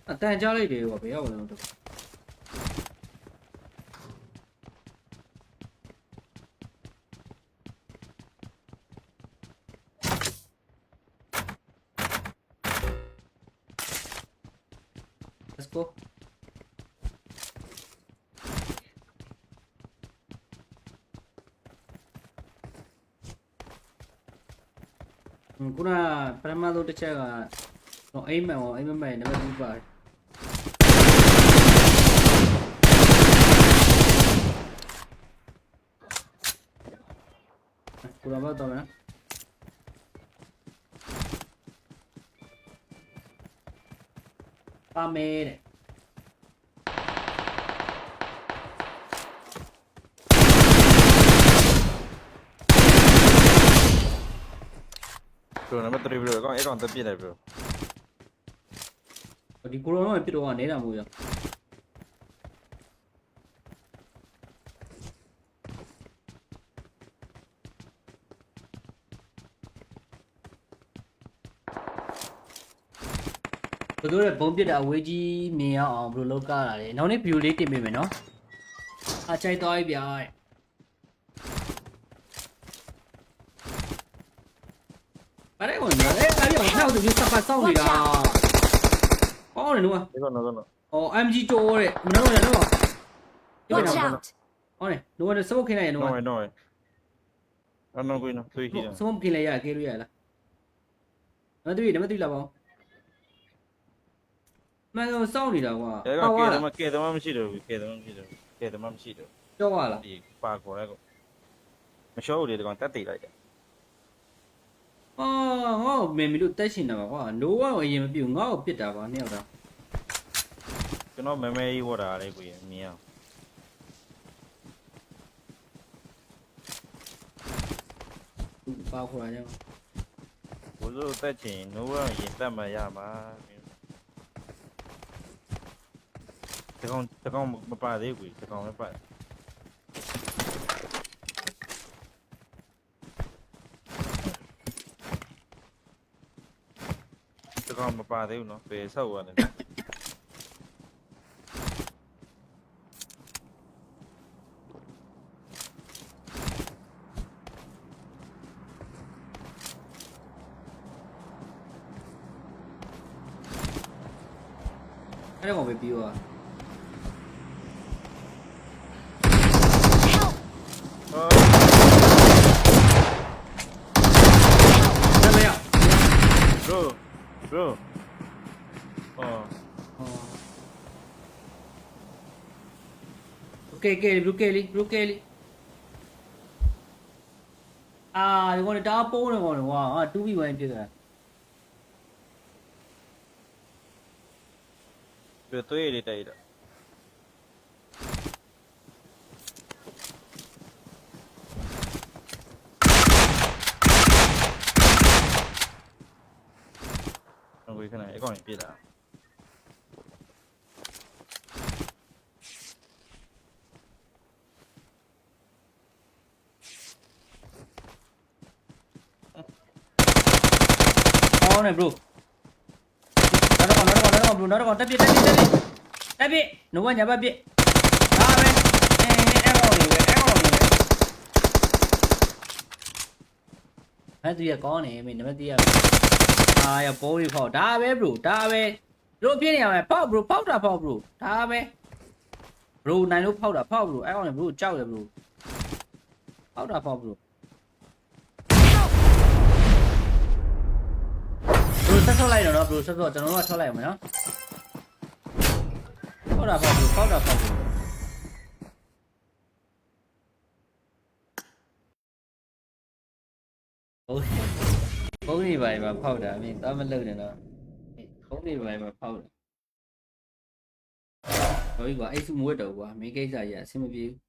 အတန်ကြားလိုက်တယ်ကွာဘယ်ရောက်လဲတော့ Let's go. Cũng là Pramado để chơi là nó aim mà mày nó đi vào. Cũng là bao tao nữa. Ba mê này. Bro, nó mất trip rồi, con tập này bro. Đi cô nó biết đồ này là mùi à? Tôi là bóng biết là với gì mẹ ở bro local là đấy, nó nếp view lấy tiền mình nó. À chạy tôi bây giờ. Ở đây còn nữa đấy, cái điều theo từ như sắp sau thì là có này đúng không? Nó con. MG cho đấy, nó rồi nó rồi. Watch out! Này, đúng rồi, smoke này đúng không? Nói. Nó quên nó, tôi khi. Smoke này là kia rồi là. Nó tuy là bao. Mà nó sau thì là quá. Kể tao mà Kể tao mà chỉ được. Cho qua là. Thì ba của nó. Mà show thì còn tắt tỷ lại. Mình được test xin nào quá. Nếu mà gì mà biểu ngó biết đã quá nè đó. Cái nó mày vô ra đây quỷ mía. Bao khổ ra Bố rồi ta chỉ nấu hiện tại mà ya mà. Thế con một bà đấy quỷ, thế con mấy bà. Thế con một bà đấy nó về sâu rồi này. Cái đó còn bị biểu à? Bro. Ok, blue Kelly. À, thì con này đã bố này còn wow, 2v1 chưa rồi. Bro, tôi đi đây đó. Cái này con này biết à? Này bro. Nó còn bro, nó còn tấp đi. တက်ပြနိုးဝညာဘက်ပြဒါပဲအဲ့ကောင်နေပဲအဲ့သူရကောင်းနေမင်းနံပါတ်3ရရပိုးပြီးဖောက်ဒါပဲ bro ဒါပဲတို့ပြင်းနေရမယ်ဖောက် bro ဖောက်တာဖောက် bro ဒါပဲ bro နိုင်လို့ဖောက်တာဖောက် bro အဲ့ကောင်နေ bro ကြောက်တယ် bro ဖောက်တာဖောက် bro ဆက်ထွက်လိုက်တော့နော် bro ဆက်ထွက်ကျွန်တော်တို့ကထွက်လိုက်အောင်မယ်နော်ဖောက်တာဖောက် bro ဖောက်တာဖောက် bro ဘုံနေပါမှာဖောက်တာမင်းတော့မလုပ်နဲ့တော့ဘုံနေပါမှာဖောက်တယ်ဟိုကြီးကွာအဲ့စုမွတ်တော့ကွာမင်းကိစ္စကြီးအဆင်မပြေဘူး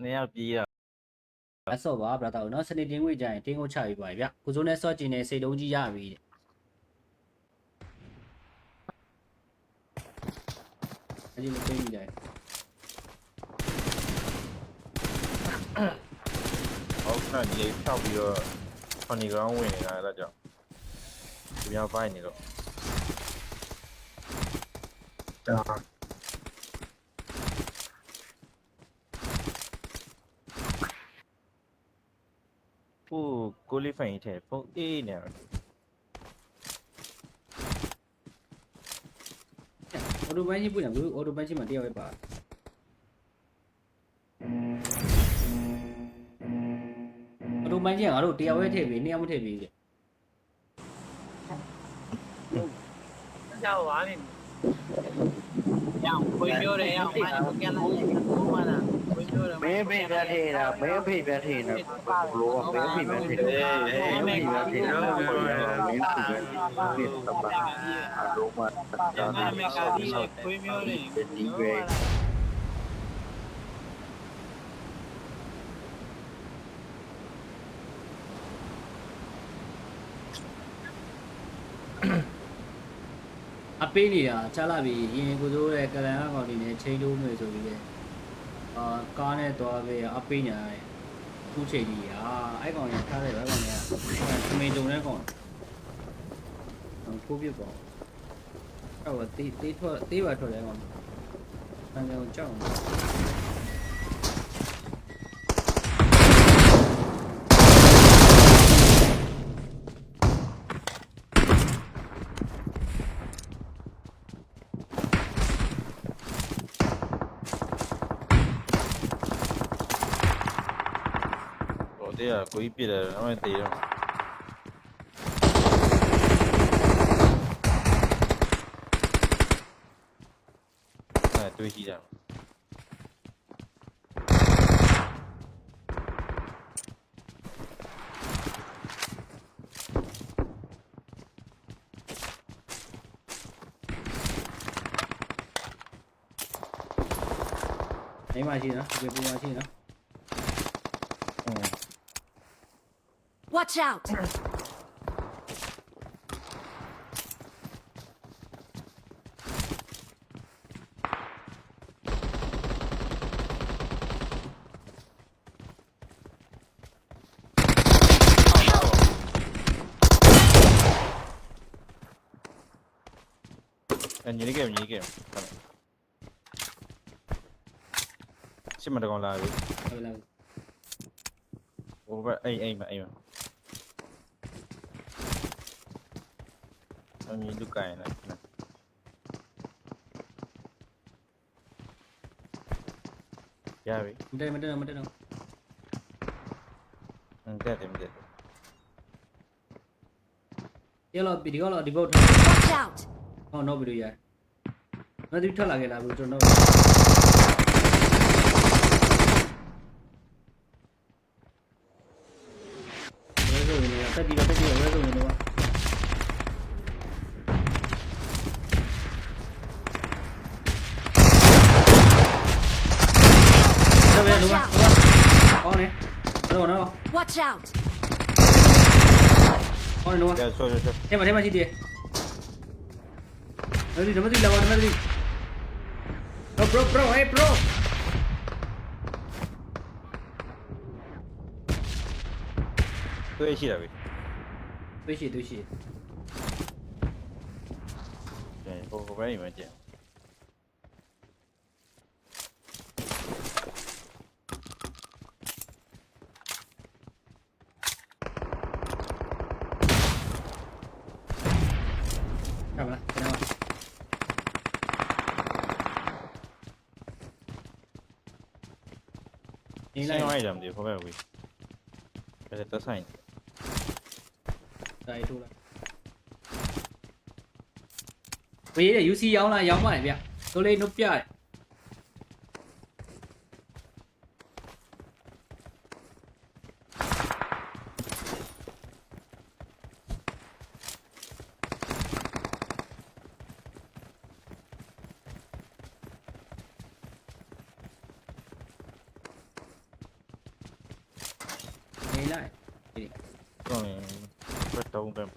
နေရပြေးရ အဆော့ပါဗျာတော့နော်စနေတင်းငွေကြရင်တင်းကိုချပြီးပါဗျကိုစိုးနဲ့စော့ကျင်နေစိတ်တုံးကြီးရပြီတဲ့အဲ့ဒီမသိဘူးကြတယ် ဟုတ်ခဏကြီးဖြောက်ပြီးတော့funny ground ဝင်နေတာအဲ့ဒါကြောင့်ဒီများပိုင်းနေတော့ ဟိုကိုလေးဖိုင်ထဲဖုန်းအေးနေတယ် အော်တိုဘန်းကြီးပြနေဘူးအော်တိုဘန်းကြီးမှာတယောက်ပဲပါအော်တိုဘန်းကြီးကငါတို့တယောက်ပဲထည့်ပြီးနှစ်ယောက်မထည့်ပြီးလေ ကြောက်ပါနဲ့ရအောင်ခွေးပြောတယ်ရအောင်မင်းတို့ကလည်းဘူးမလားခွေးပြောတယ် မင်းဖိပြထည့်တာမင်းဖိပြထည့်နေဘလိုကမင်းဖိပြထည့်တယ်မင်းဖိပြထည့်တော့မင်းသူပဲမင်းတပါအလုံးမ ကျန်တဲ့မေကာဒီခွေးပြောတယ်ဒီပဲ အပေးနေတာချလာပြီရင်ကိုစိုးရဲ့ကလန်အကောင်ဒီနဲ့ချိန်တိုးမယ်ဆိုပြီးလေကားနဲ့သွားပြီးအပေးညာခုချိန်ကြီးအဲ့ကောင်ရထားတယ်အဲ့ကောင်ကမင်းတုံတဲ့ကောင်ကိုပြပေါ့အဲ့တော့တေးထွက်တေးပါထွက်တယ်ကောင်ဆန်းကောင်ကြောက်တဲ့ကိုကြီးပြစ်တယ်အမေတေးတော့အဲ့တွေးကြည့်တယ်အိမ်မှာရှိနော်ဒီပုံမှာရှိနော် Watch out! ညီလေးကညီလေးကရှစ်မတကောင်လာပြီ ဟုတ်လား ဟိုဘက်အိမ်မအမြင်လူကိုင်းလိုက်ရပြီ မတက်တော့တက်တယ် ရလို့ဒီကောဒီဘုတ် Watch out! ဟောတော့ဗီဒီယိုရနော်ဒီထွက်လာခဲ့လားဘူးကျွန်တော်ဝဲဆိုနေတယ်တက်ပြီးတော့ဝဲဆိုနေတယ်Watch out! Oh no. Yeah, sure. Tema sih dia. Nanti lawan nanti. Bro, hey bro. Tuh isi dah, Tuh isi. ဟိုဘက်အိမ်မှာကျန် ကပ်မလားကျွန်တော်နေ ဆိုင် လိုက် ဝိုင်းတယ်မသိဘူးဟိုဘက်ဝေးအဲ့ဒါသက်ဆိုင် ဒါထိုးလိုက်ဝေးတဲ့ UC ရောင်းလားရောင်းပါလေဗျတို့လေးနှုတ်ပြတယ်နေလိုက် တော့ရင်ဘက်တုံးတယ်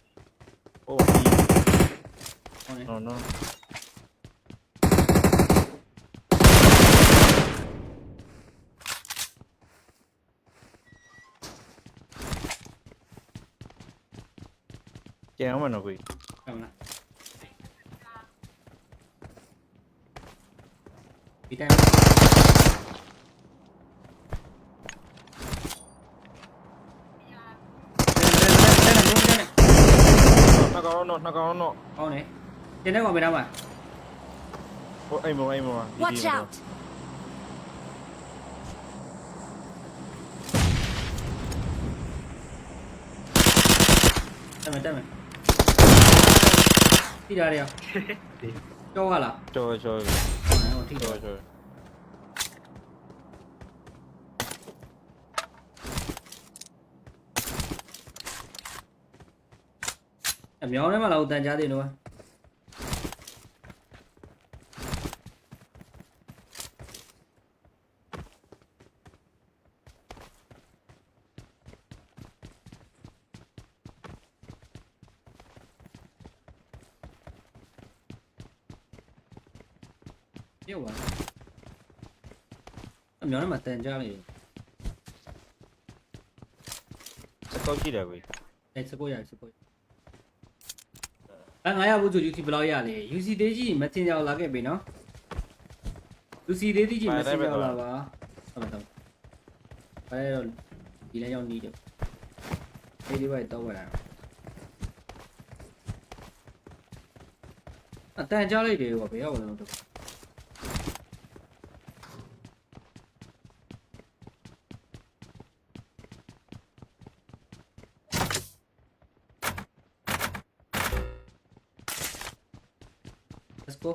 အိုး ဟောနေ no ကျန်အောင်မနော်ကို ကပ်မလားဒီတိုင်း နှစ်ကောင်တော့နှစ်ကောင်တော့ ကောင်းတယ်တင်တဲ့ကောင်ပဲတော့မှာ ဟိုအိမ်မအိမ်မ Watch out! တက်မယ်ထိတာရကြောက်ရလား ကျော် ဟိုထိတော့ ကျော် အမြောင်းထဲမှာလာတန်ကြားသေးနော်ပြေဝါအမြောင်းထဲမှာတန်ကြားနေ စကောက်ကြည့်တယ်ကို အဲစကိုရ900ဘူးဆို UC ဘယ်လောက်ရလဲ UC သေးကြီးမတင်ကြလာခဲ့ပြီနော် UC သေးကြီးမတင်ကြလာပါဟုတ်တယ်အဲတော့ဒီလည်းရောက်နေတယ်ဒီဘက်တော့ဝယ်လာအတန်ကြားလိုက်တယ်ကွာဘယ်ရောက်လဲတော့let's go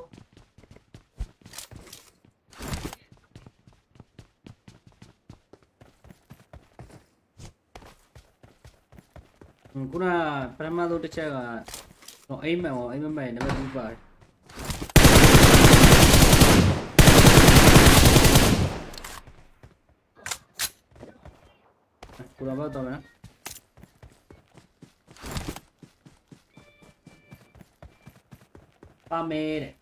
ခုနပထမဆုံးတစ်ချက်ကအိမ်မန်နံပါတ်2ပါတယ်ကိုလာတော့မယ်ပါမဲတဲ့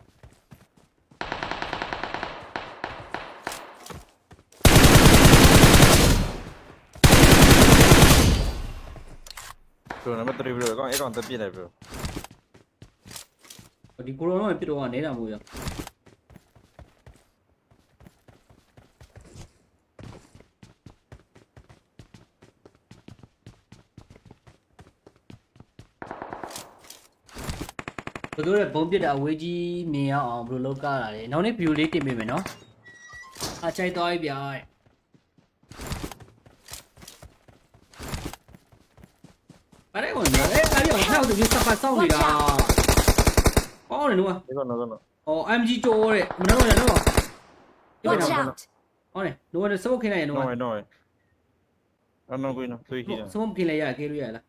ကျော်နံပါတ်3ပြီးတော့အကောင်တက်ပြစ်လိုက်ပြီး ဒီကိုရိုနာပြစ်တော့ကနေတာမို့ရဘယ်လိုလဲဘုံပြစ်တဲ့အဝေးကြီးမြင်ရအောင်ဘယ်လိုလုပ်ကားတာလဲနောက်နေ့ view လေးတင်ပေးမယ်နော်အချိုက်သွားပြီဗျာဘာလဲကောနော်အဲ့အပြောင်းထောက်သူစပတ်စောင်းနေတာကောင်းတယ်နော် ဒီကတော့ အော် MG ကျော်တဲ့မနှောရတော့ Watch out! ဟုတ်တယ်နိုးရစောခင်းလိုက်ရနိုး no အနော်ကိုနော်သွေးကြည့်တယ် စောခင်းလိုက်ရကေးလို့ရလား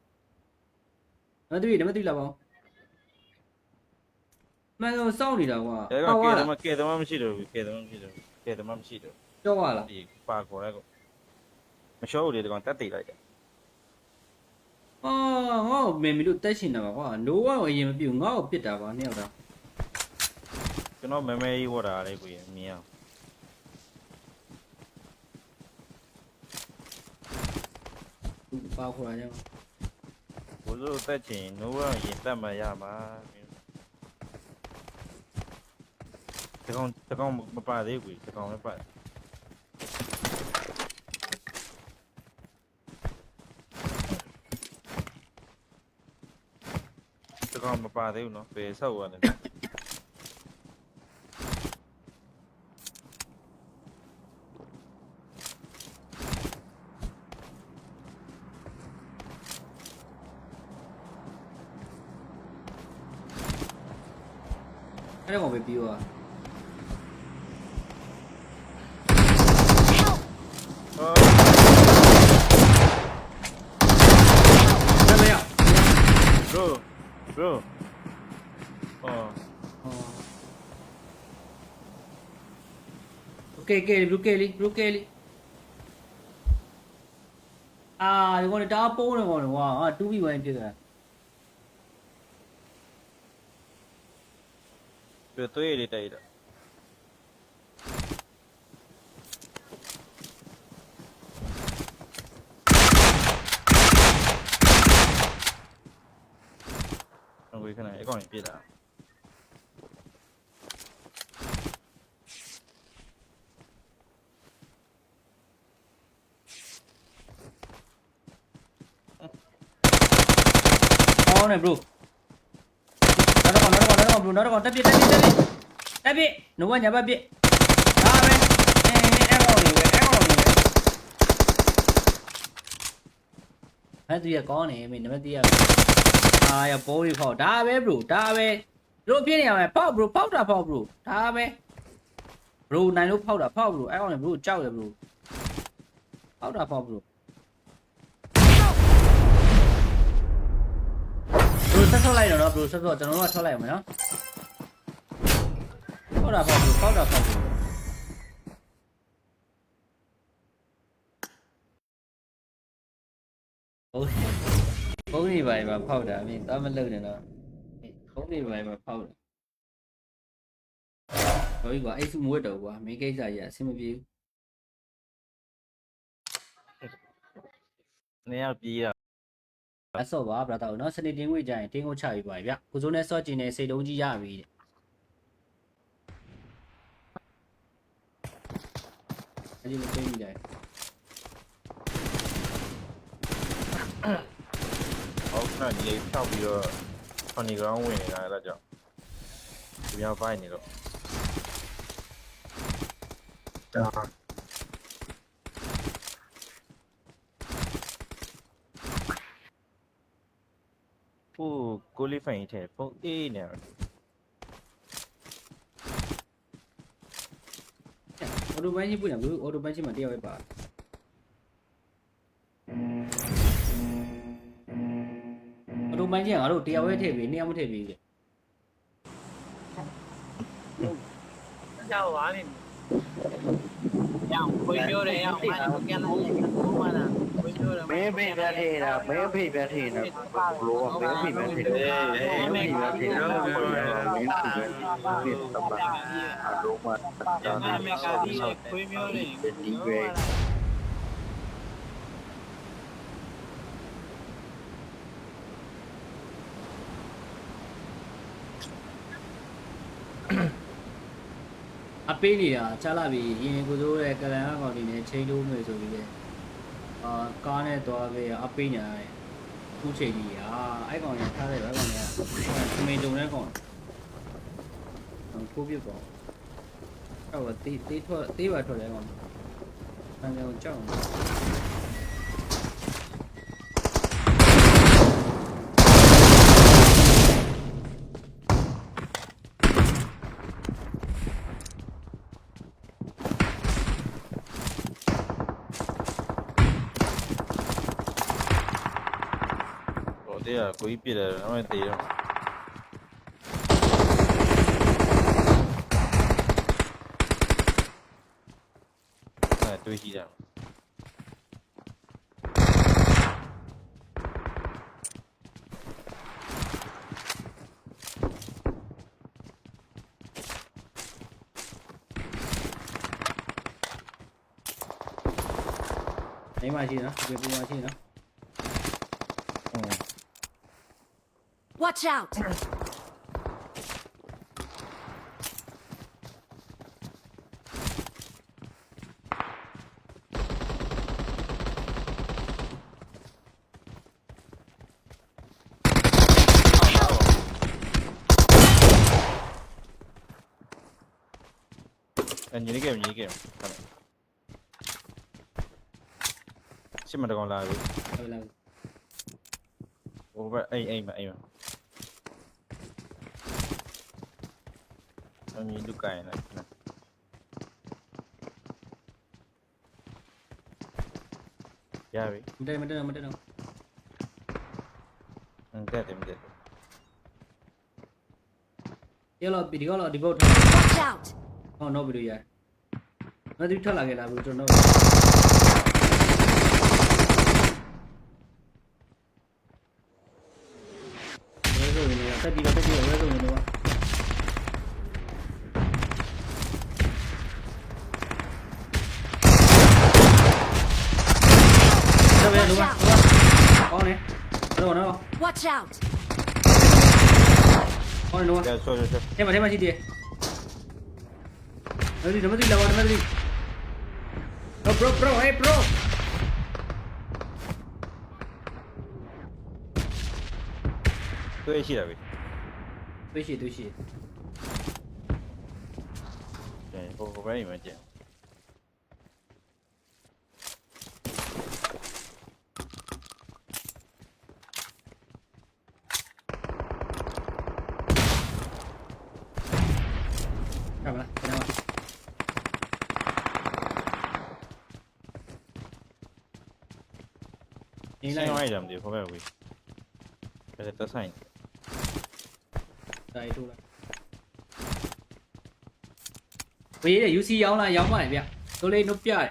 နမတွေ့လာပါဦးမင်းတို့စောင်းနေတာကွာ အဲ့ကောင်ကဲတယ်မရှိတော့ဘူးကဲတယ်မရှိတော့ကြောက်ရလား ဒီပါခေါ်လိုက်ကိုမရှော့ဘူးလေဒီကောင်တက်တိလိုက်တယ် အော်ဟောမင်းမလို့တက်ရှင်တာပါကွာနိုးဝအရင်မပြုတ်ငါ့ကိုပစ်တာပါနှစ်ယောက်တော့ ကျွန်တော်မဲကြီးဝတ်တာလေးကိုမြင်အောင် ပါခေါ်ရအောင် ဘိုးစိုးတက်ချင်နိုးဝရင်တက်မှရမှာ တကောင်မပါသေးဘူးတကောင်လည်းပါတကောင်မပါသေးဘူးနော်ဘယ်ဆောက်ရတယ်အဲ့ဒါကိုပဲပြီးသွား ဆက်မရ bro โอเคဘလူးကဲလီအာဒီကောင်တားပိုးနေကောင်ကွာဟာ 2v1 ဖြစ်သွား ပြသွေးလေးတိုက်တာငွေခဏအကောင်ကြီးပြစ်တာအောင်းနေ bro နောက်တော့တက်ပြနိုဝညာဘက်ပြဒါပဲအဲ့ကောင်နေပဲအဲ့သူရကောင်းနေမင်းနံပါတ်3ရအာရပိုးရီဖောက်ဒါပဲ bro ဒါပဲတို့ပြနေရမယ်ဖောက် bro ဖောက်တာဖောက် bro ဒါပဲ bro နိုင်လို့ဖောက်တာဖောက် bro အဲ့ကောင်နေ bro ကြောက်တယ် bro ဖောက်တာဖောက် bro ဆက်ထွက်လိုက်တော့နော် bro ဆက်ထွက်ကျွန်တော်တို့ကထွက်လိုက်အောင်မယ်နော်ဖောက်တာဖောက် bro ဖောက်တာဖောက် bro ဘုံနေပါမှာဖောက်တာမင်းသွားမလုပ်နဲ့တော့ဘုံနေပါမှာဖောက်တာဟိုကြီးကွာအဲ့စုမွတ်တော့ကွာမင်းကိစ္စကြီးအဆင်မပြေဘူး နေရပြေးတာ အဆော့ပါဗလာတော့နော်စနေတင်းငွေကြရင်တင်းကိုချပြီးပါဗျကိုစိုးနဲ့ဆော့ကျင်နေစိတ်တုံးကြီးရပြီတဲ့အဲ့ဒီလိုသိနေကြတယ် ဟုတ်ခဏညီလေးဖြောက်ပြီးတော့funny ground ဝင်နေတာအဲ့ဒါကြောင့်ဒီများပိုင်းနေတော့ ဟိုကိုလေးဖိုင်ထဲပုံအေးနေတယ် အော်တိုဘန်းကြီးပွင့်တယ်ဘလို့အော်တိုဘန်းကြီးမှာတယောက်ပဲပါအော်တိုဘန်းကြီးကငါတို့တယောက်ပဲထည့်ပြီးနှစ်ယောက်မထည့်ပြီးတဲ့ ကြောက်ပါနေရောင်ခွေပြောတယ်ရောင်မနကလာဘုမနာခွေပြောတယ် မင်းဖိပြထည့်တာမင်းဖိပြထည့်နေဘလို့မင်းဖိပြထည့်တယ်မင်းဖိပြထည့်တော့မင်းသူပဲပြစ်တပါအလုံးမ ကျန်တဲ့မကဒီခွေပြောတယ် ဒီပဲ အပေးနေတာချလာပြီရင်ကိုစိုးရဲ့ကလန်အကောင်လေးနဲ့ချိန်လို့မယ်ဆိုပြီးလေအာကားနဲ့သွားပြီးအပေးညာခုချိန်ကြီးอ่ะအဲ့ကောင်ကြီးထားတယ်အဲ့ကောင်ကြီးကမင်းတုံတဲ့ကောင်ကိုပြစ်ပေါ့အဲ့တော့တေးပါထွက်တယ်ကောင်ဆန်းကြောင်ကြောက်တဲ့ကိုကြီးပြစ်တယ်တော့တေးတော့အဲ့တွေးကြည့်တာနေမရှိနော်ဒီပူမရှိနော် Watch out! ညီလေးကညီလေးကရှစ်မတကောင်လာပြီ ဟုတ်လား ဟိုဘက်အိမ်မညီလူကိုင်းလိုက်ရပြီ မတက်တော့ တက်တယ် ရတော့ဒီကတော့ဒီဘုတ်ထား Watch out! ဟောတော့ဗီဒီယိုရမသိထက်လာခဲ့လားဘူးကျွန်တော်ဝဲဆိုနေတယ်တက်ပြီးတော့ဝဲဆိုနေတော့တော့ဘယ်လိုကောင်းနေတော့ Watch out! ကောင်းနေတော့ ရဆွဲ ထဲမှာရှိတယ်ဓမ္မတိလာပါဓမ္မတိ bro hey bro တွေ့ရှိတာပြီ တွေ့ရှိ ဟိုဘက်အိမ်မှာကျန် ကမလားကျွန်တော်နေ ဆိုင် လိုက် ရိုက်တယ်မသိဘူးဟိုဘက်ဝေးအဲ့ဒါဆိုင် တိုင်းထိုးလိုက်ဝေးရ UC ရောင်းလားရောင်းပါလေဗျဆိုလေးနှုတ်ပြတယ်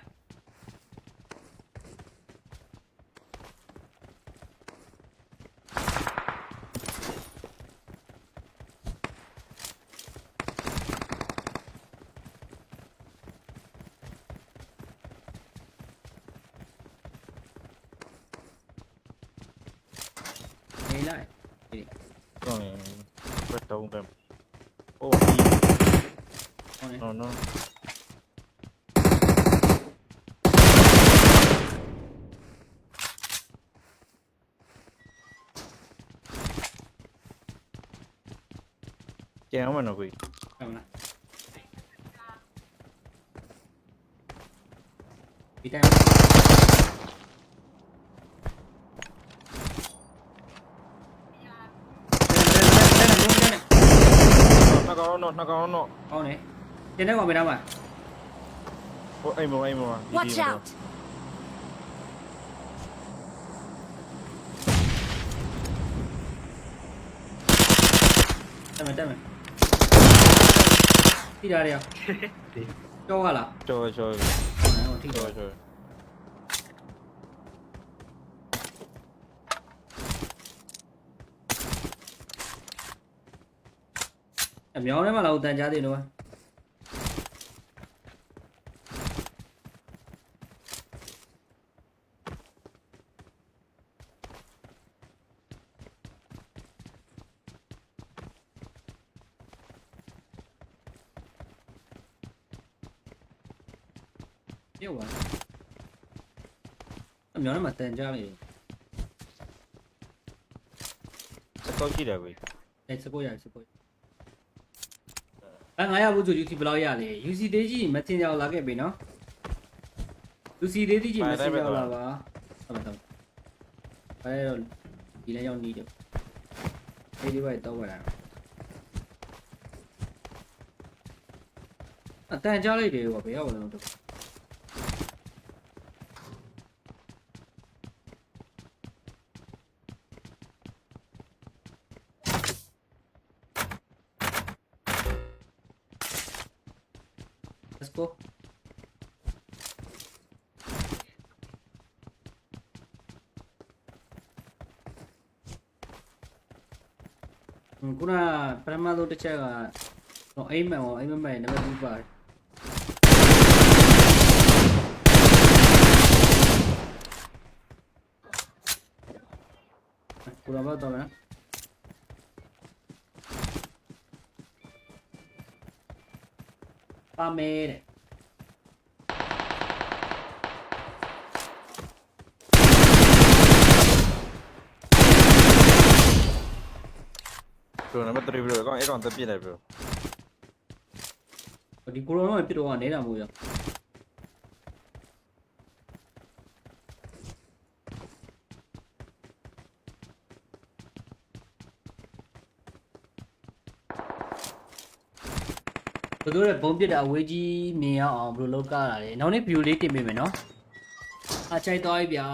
နေလိုက် တော့ဘက်တုံးတယ်โอ้ ဟောနေ no ကျန်အောင်မနော်ကို ကမလားဒီတိုင်း နှစ်ကောင်တော့ ကောင်းနေကျင်းတဲ့ကောင်ပဲတော့မှာ ဟိုအိမ်မ Watch out! တက်မယ်ထိတာရရကြောက်ရလား ကျော် ဟိုထိတော့အမြောင်းထဲမှာလာတန်ကြားသေးနော်ပြုတ်ပါအမြောင်းထဲမှာတန်ကြားနေ စကောက်ကြည့်တယ်ကို အဲစကိုရ900ဘူးဆို UC ဘယ်လောက်ရလဲ UC သေးကြီးမတင်ကြလာခဲ့ပြီနော် UC သေးကြီးမတင်ကြလာပါဟုတ်ပါတော့အဲတော့ဒီလည်းရောက်နေတယ်ဒီဘက်တော့ဝင်လာအတန်ကြားလိုက်တယ်ကွာဘယ်ရောက်လဲတော့ Let's go. Kuna prima do techega no aim mai never do bar. Kuna ba to na. Pamere. Bro, number 3 bro. Con, con tập gì này bro? ဒီကိုရိုနာပြစ်တော့နေတာမို့ရဘယ်လိုလဲဘုံပြစ်တာအဝေးကြီးမြင်ရအောင်ဘယ်လိုလုပ်ကားတာလဲနောက်နေ့ဗီဒီယိုလေးတင်ပေးမယ်နော်အချိုက်သွားပြီဗျာ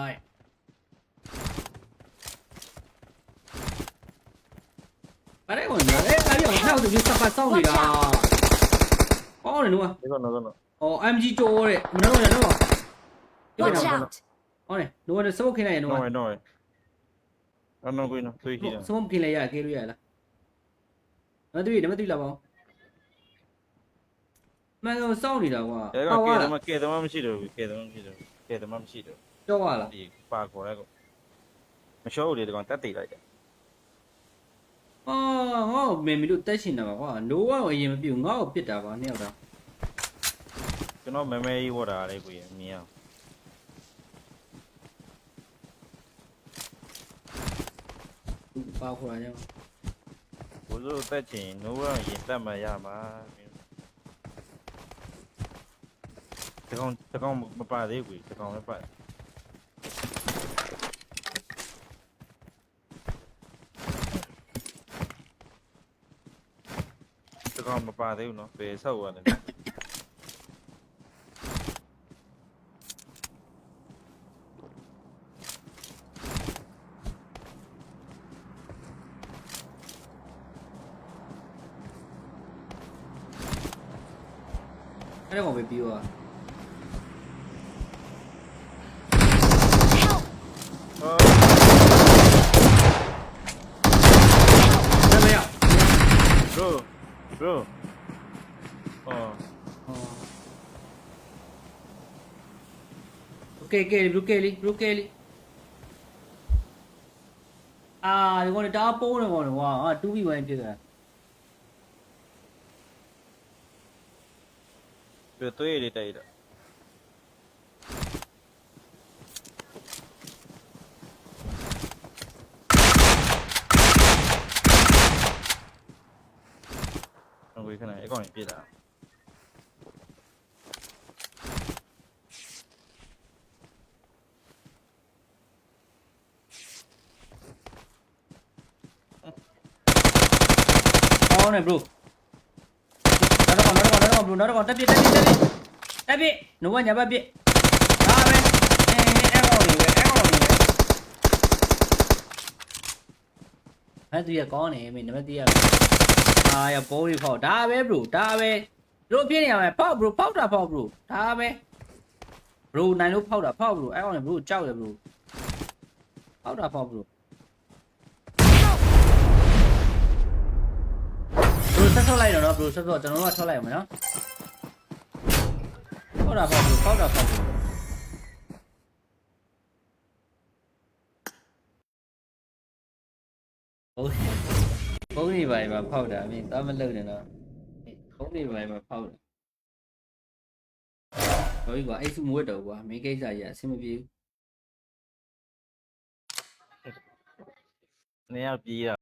ဘာလဲဝင်လဲအဲ့အပြောင်းထောက်သူစပတ်စောင်းနေတာအော်လေနော် ဒီကတော့ကတော့ အော် MG ကျော်တဲ့နော်နော် Watch out! ဟောလေနော်စမို့ခင်းလိုက်ရနော် တော့တော့အဲ့တော့ကိုင်းနော်သွေးရှိတယ် စမို့ခင်းလိုက်ရကေးလို့ရလားမတွေ့နမတွေ့လာပါဦးမန်တော့စောင်းနေတာကွာ အဲ့ကကဲတော့မရှိတော့ဘူးကဲတော့မရှိတော့ကဲတော့မရှိတော့ ကြောက်ရလား ဒီပါခေါ်ရဲကောမရှော့လေဒီကောင်တက်တိလိုက်တယ် အော်ဟောမင်းမလို့တက်ရှင်တာပါကွာနိုးဝါအရင်မပြုတ်ငါ့ကိုပစ်တာပါနှစ်ယောက်တော့ ကျွန်တော်မဲမဲကြီးဝတ်တာလေးကိုမြင်အောင် ပါခေါ်ရအောင် ဘိုးစိုးတက်ချင်နိုးဝရင်တက်မှရမှာဒီကောင်မပါသေးဘူးဒီကောင်လည်းပါဒီကောင်မပါသေးဘူးနော်ဘယ်ဆောက်ရတယ်အဲ့ဒါကိုပဲပြီးသွား Help! နမရ bro အော် โอเคဘလူးကဲလီအာဒီကောင်တားပိုးနေကောင်ကွာဟာ 2v1 ဖြစ်တာ ပြသွေးလေးတိုက်တာအဝေးခဏအကောင်ပြစ်တာအော်နေဘလူးနောက်တော့တက်ပြနိုးဝါညာဘက်ပြဒါပဲအဲ့ကောင်နေပဲအဲ့သူရကောင်းနေမင်းနံပါတ်3ရအာရပိုးရီဖောက်ဒါပဲဘလူးဒါပဲတို့ပြင်းနေရမယ်ဖောက်ဘလူးဖောက်တာဖောက်ဘလူးဒါပဲဘလူးနိုင်လို့ဖောက်တာဖောက်ဘလူးအဲ့ကောင်နေဘလူးကြောက်တယ်ဘလူးဖောက်တာဖောက်ဘလူးဘလူးဆက်ထွက်လိုက်တော့နော်ဘလူးဆက်ထွက်ကျွန်တော်တို့ကထွက်လိုက်အောင်မယ်နော်ဖောက်တာဖောက်ဘလူးဖောက်တာဖောက်ဘလူးဘုံနေပါမှာဖောက်တာမင်းသွားမလုပ်နဲ့တော့ဘုံနေပါမှာဖောက်တာဘာကြီးကွာအဲ့စုမွတ်တော့ကွာမင်းကိစ္စကြီးအဆင်မပြေဘူး နေရပြေးတာ